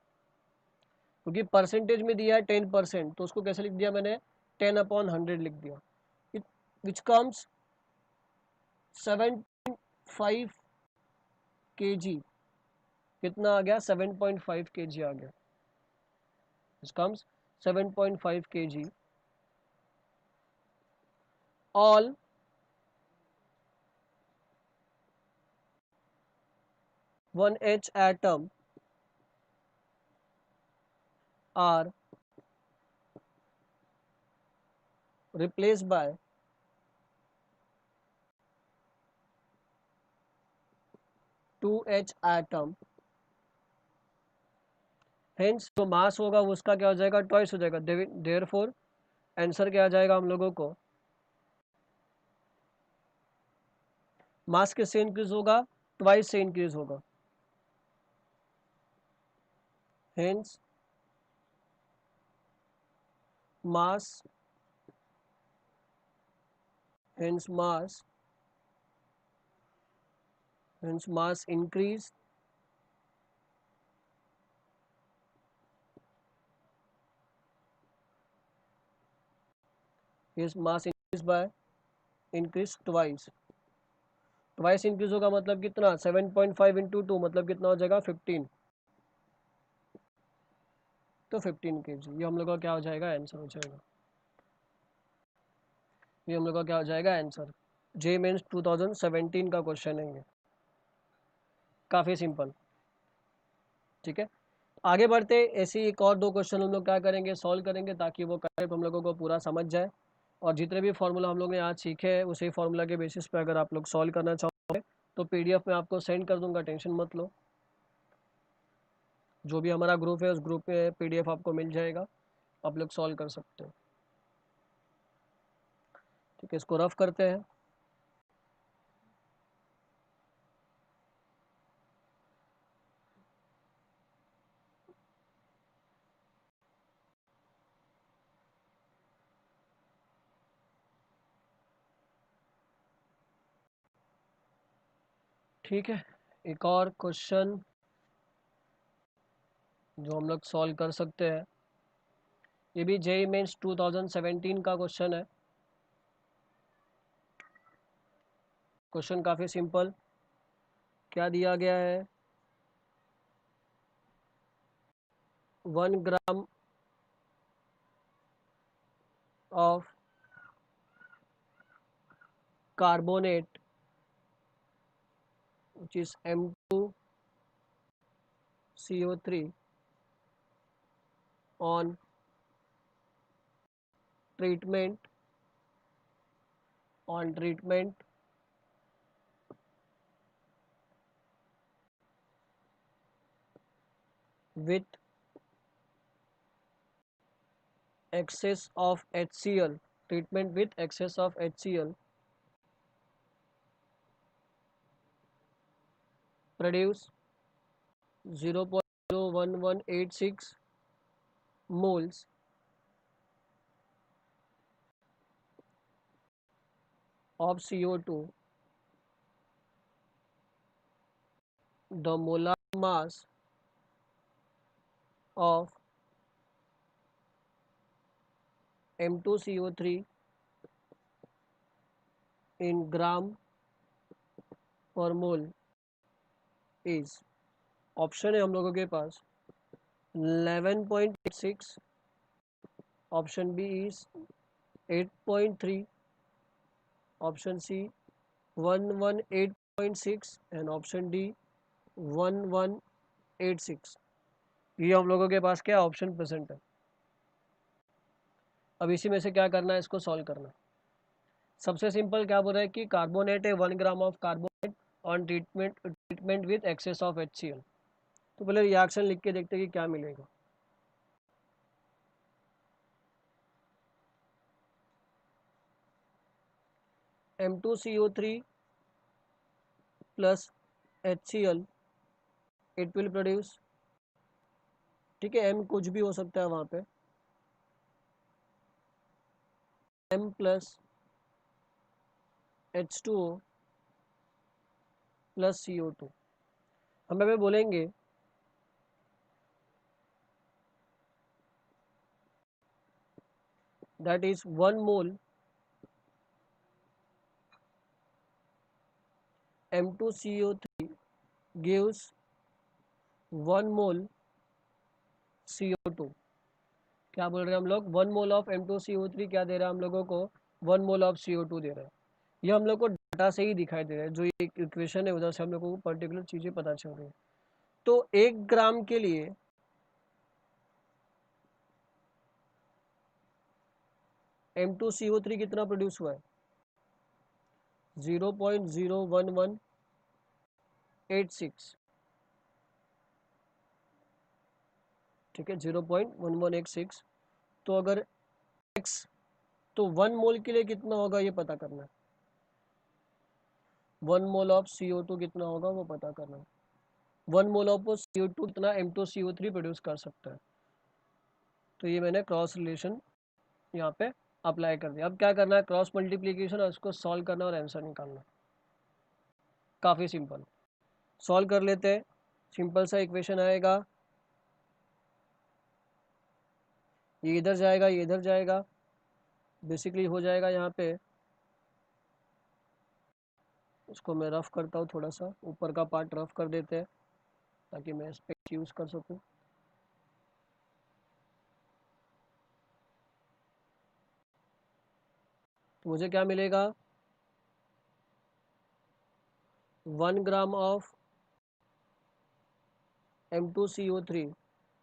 क्योंकि परसेंटेज में दिया है 10%, तो उसको कैसे लिख दिया मैंने, 10/100 लिख दिया, विच कम्स 7.5 kg। कितना आ गया, 7.5 kg आ गया, which comes 7.5 kg। All one H atom are replaced by 2H atom, hence जो मास होगा उसका क्या हो जाएगा, ट्वाइस हो जाएगा। देयरफॉर आंसर क्या आ जाएगा हम लोगों को, मास किससे इंक्रीज होगा, ट्वाइस से इंक्रीज होगा, hence mass, hence mass, hence mass increase his mass increase by increase twice। Twice increase होगा मतलब कितना, 7.5 इंटू 2 मतलब कितना हो जाएगा, 15। तो 15 kg, ये हम लोग का क्या हो जाएगा, आंसर हो जाएगा। ये हम लोग का क्या हो जाएगा आंसर, जे मेंस 2017 का क्वेश्चन है ये। काफ़ी सिंपल। ठीक है, आगे बढ़ते। ऐसे ही एक और दो क्वेश्चन हम लोग क्या करेंगे, सॉल्व करेंगे, ताकि वो कंसेप्ट हम लोगों को पूरा समझ जाए। और जितने भी फार्मूला हम लोग ने आज सीखे हैं उसी फार्मूला के बेसिस पे अगर आप लोग सॉल्व करना चाहोगे तो पीडीएफ में आपको सेंड कर दूंगा, टेंशन मत लो। जो भी हमारा ग्रुप है उस ग्रुप में पीडीएफ आपको मिल जाएगा, आप लोग सॉल्व कर सकते हो। ठीक है, इसको रफ करते हैं। ठीक है, एक और क्वेश्चन जो हम लोग सॉल्व कर सकते हैं, ये भी जेईई मेंस 2017 का क्वेश्चन है। क्वेश्चन काफ़ी सिंपल, क्या दिया गया है, 1 gram of carbonate which is M2CO3 on treatment with excess of HCl, treatment with excess of HCl produce 0.01186 moles of CO2. The molar mass of M2CO3 in gram per mole is, option है हम लोगों के पास 11.86, option B is 8.3, option C 118.6 and option D 1186। ये हम लोगों के पास क्या ऑप्शन प्रेजेंट है। अब इसी में से क्या करना है, इसको सॉल्व करना है। सबसे सिंपल क्या बोल रहा है कि कार्बोनेट है 1 gram of carbonate on treatment with access of HCl। तो पहले रिएक्शन लिख के देखते हैं कि क्या मिलेगा। M2CO3 plus HCl, it will produce, ठीक है, M कुछ भी हो सकता है वहाँ पे, M plus H2O plus CO2। हमें बोलेंगे that is 1 mole M2CO3 gives 1 mole CO2। क्या बोल रहे हैं हम लोग, 1 मोल ऑफ M2CO3 क्या दे रहा है हम लोगों को, 1 मोल ऑफ CO2 दे रहा है। ये हम लोग को डाटा से ही दिखाई दे रहा है, जो ये इक्वेशन है उधर से हम लोगों को पर्टिकुलर चीज़ें पता चल रही है। तो 1 ग्राम के लिए M2CO3 कितना प्रोड्यूस हुआ है, 0.01186। ठीक है, 0.1186। तो अगर x, तो 1 मोल के लिए कितना होगा ये पता करना है। 1 मोल ऑफ CO2 कितना होगा वो पता करना है। 1 मोल ऑफ CO2 कितना M2CO3 प्रोड्यूस कर सकता है। तो ये मैंने क्रॉस रिलेशन यहाँ पे अप्लाई कर दिया। अब क्या करना है, क्रॉस मल्टीप्लीकेशन और इसको सॉल्व करना और आंसर निकालना। काफ़ी सिंपल, सॉल्व कर लेते हैं। सिंपल सा इक्वेशन आएगा, ये इधर जाएगा ये इधर जाएगा, बेसिकली हो जाएगा यहाँ पे। इसको मैं रफ करता हूँ, थोड़ा सा ऊपर का पार्ट रफ कर देते हैं ताकि मैं इस पर यूज़ कर सकूँ। तो मुझे क्या मिलेगा, 1 gram of M2CO3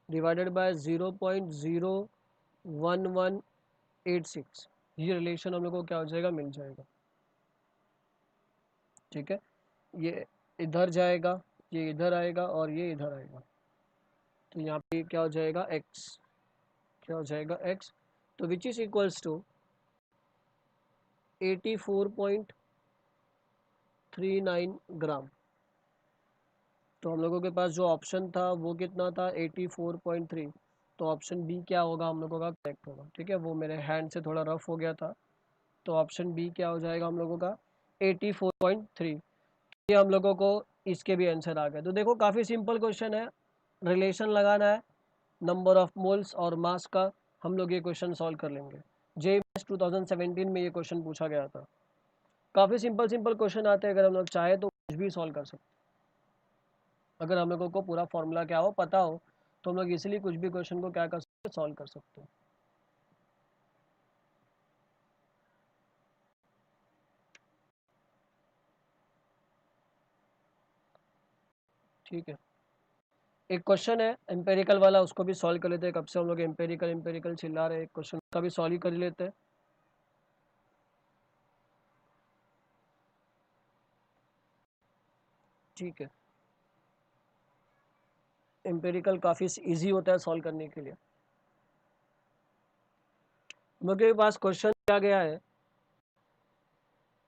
divided by 0.01186, ये रिलेशन हम लोग को क्या हो जाएगा, मिल जाएगा। ठीक है, ये इधर जाएगा, ये इधर आएगा और ये इधर आएगा, तो यहाँ पे क्या हो जाएगा x, क्या हो जाएगा x, तो विच इज इक्वल्स टू 84.39 ग्राम। तो हम लोगों के पास जो ऑप्शन था वो कितना था, 84.3, तो ऑप्शन बी क्या होगा हम लोगों का, करेक्ट होगा। ठीक है, वो मेरे हैंड से थोड़ा रफ हो गया था, तो ऑप्शन बी क्या हो जाएगा हम लोगों का, 84.3। ये हम लोगों को इसके भी आंसर आ गए। तो देखो काफ़ी सिंपल क्वेश्चन है, रिलेशन लगाना है नंबर ऑफ मोल्स और मास का, हम लोग ये क्वेश्चन सॉल्व कर लेंगे। JMS 2017 में ये क्वेश्चन पूछा गया था। काफ़ी सिंपल सिंपल क्वेश्चन आते हैं, अगर हम लोग चाहे तो कुछ भी सॉल्व कर सकते हैं। अगर हम लोगों को पूरा फॉर्मूला क्या हो पता हो तो हम लोग इसीलिए कुछ भी क्वेश्चन को क्या कर सकते हैं, सॉल्व कर सकते हैं। ठीक है, एक क्वेश्चन है एम्पेरिकल वाला, उसको भी सॉल्व कर लेते हैं। कब से हम लोग एम्पेरिकल एम्पेरिकल चिल्ला रहे हैं, क्वेश्चन का भी सॉल्व ही कर लेते हैं। ठीक है, एम्पेरिकल काफ़ी इजी होता है सॉल्व करने के लिए। मेरे पास क्वेश्चन क्या गया है,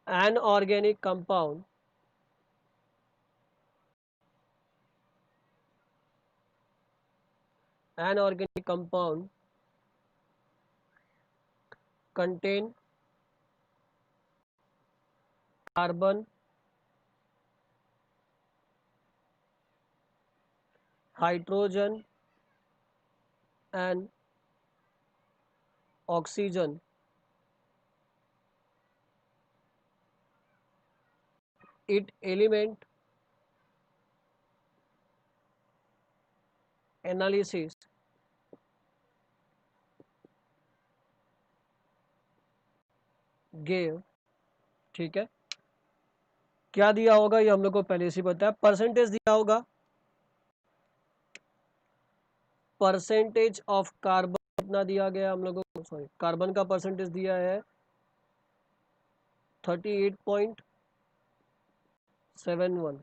an organic compound contain carbon, hydrogen and oxygen. It element analysis gave, ठीक है, क्या दिया होगा ये हम लोग को पहले से पता है, परसेंटेज दिया होगा, परसेंटेज ऑफ कार्बन कितना दिया गया हम लोगों को, सॉरी कार्बन का परसेंटेज दिया है 38.71,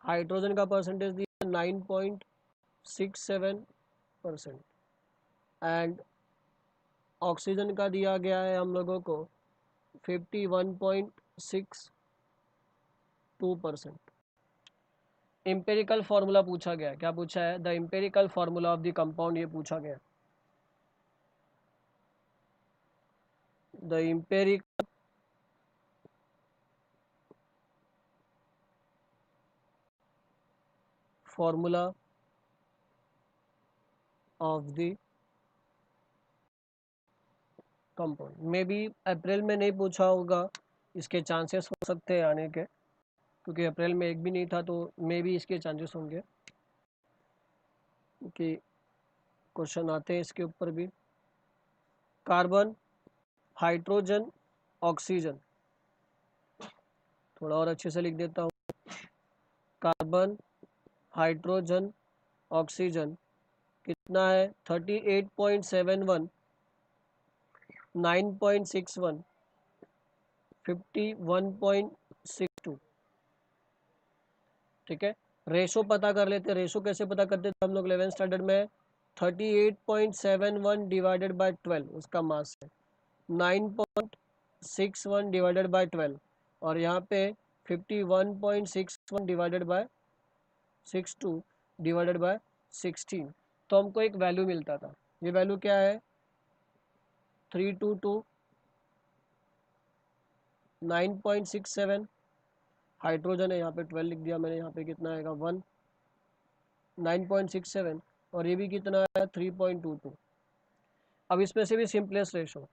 हाइड्रोजन का परसेंटेज दिया 9.67% एंड ऑक्सीजन का दिया गया है हम लोगों को 51.62%। एम्पेरिकल फार्मूला पूछा गया, क्या पूछा है, the empirical formula of the compound, ये पूछा गया। The empirical formula of the compound, may be April में नहीं पूछा होगा, इसके चांसेस हो सकते हैं आने के, क्योंकि अप्रैल में एक भी नहीं था, तो मे बी इसके चांसेस होंगे कि क्वेश्चन आते हैं इसके ऊपर भी। कार्बन, हाइड्रोजन, ऑक्सीजन, थोड़ा और अच्छे से लिख देता हूँ, कार्बन, हाइड्रोजन, ऑक्सीजन कितना है 38.71, 9.61, 51.62। ठीक है, रेशो पता कर लेते हैं। रेशो कैसे पता करते थे हम लोग 11th स्टैंडर्ड में, 38.71 डिवाइडेड बाय 12 उसका मास है, 9.61 डिवाइडेड बाय 12 और यहाँ पे 51.61 डिवाइडेड बाय 62 डिवाइडेड बाय 16, तो हमको एक वैल्यू मिलता था। ये वैल्यू क्या है, 322, 9.67, हाइड्रोजन है यहाँ पे 12 लिख दिया मैंने, यहाँ पे कितना आएगा 1, 9.67 और ये भी कितना आया 3.22। अब इसमें से भी सिंपलेस्ट रेशो,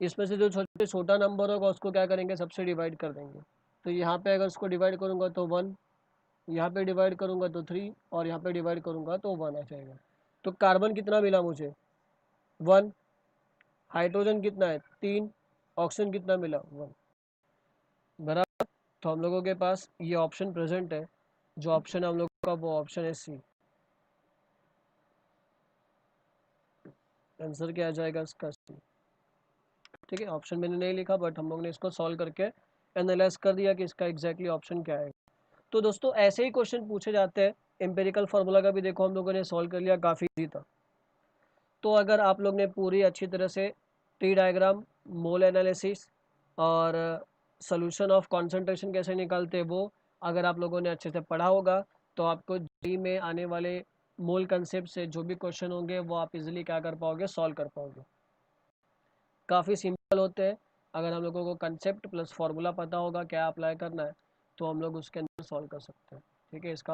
इसमें से जो छोटा नंबर होगा उसको क्या करेंगे, सबसे डिवाइड कर देंगे। तो यहाँ पे अगर उसको डिवाइड करूँगा तो 1, यहाँ पे डिवाइड करूँगा तो 3 और यहाँ पे डिवाइड करूँगा तो 1 आ जाएगा। तो कार्बन कितना मिला मुझे 1, हाइड्रोजन कितना है 3, ऑक्सीजन कितना मिला 1, बराबर। तो हम लोगों के पास ये ऑप्शन प्रेजेंट है जो ऑप्शन है हम लोग का वो ऑप्शन है सी। आंसर क्या आ जाएगा इसका? सी। ठीक है, ऑप्शन मैंने नहीं लिखा बट हम लोग ने इसको सॉल्व करके एनालाइज कर दिया कि इसका एग्जैक्टली ऑप्शन क्या है। तो दोस्तों ऐसे ही क्वेश्चन पूछे जाते हैं। एम्पेरिकल फार्मूला का भी देखो हम लोगों ने सॉल्व कर लिया, काफ़ी ईजी था। तो अगर आप लोग ने पूरी अच्छी तरह से ट्री डायग्राम, मोल एनालिसिस और सोल्यूशन ऑफ कॉन्सेंट्रेशन कैसे निकालते हैं वो अगर आप लोगों ने अच्छे से पढ़ा होगा, तो आपको जी में आने वाले मोल कंसेप्ट से जो भी क्वेश्चन होंगे वो आप इजीली क्या कर पाओगे, सॉल्व कर पाओगे। काफ़ी सिंपल होते हैं। अगर हम लोगों को कंसेप्ट प्लस फार्मूला पता होगा क्या अप्लाई करना है, तो हम लोग उसके अंदर सॉल्व कर सकते हैं। ठीक है, इसका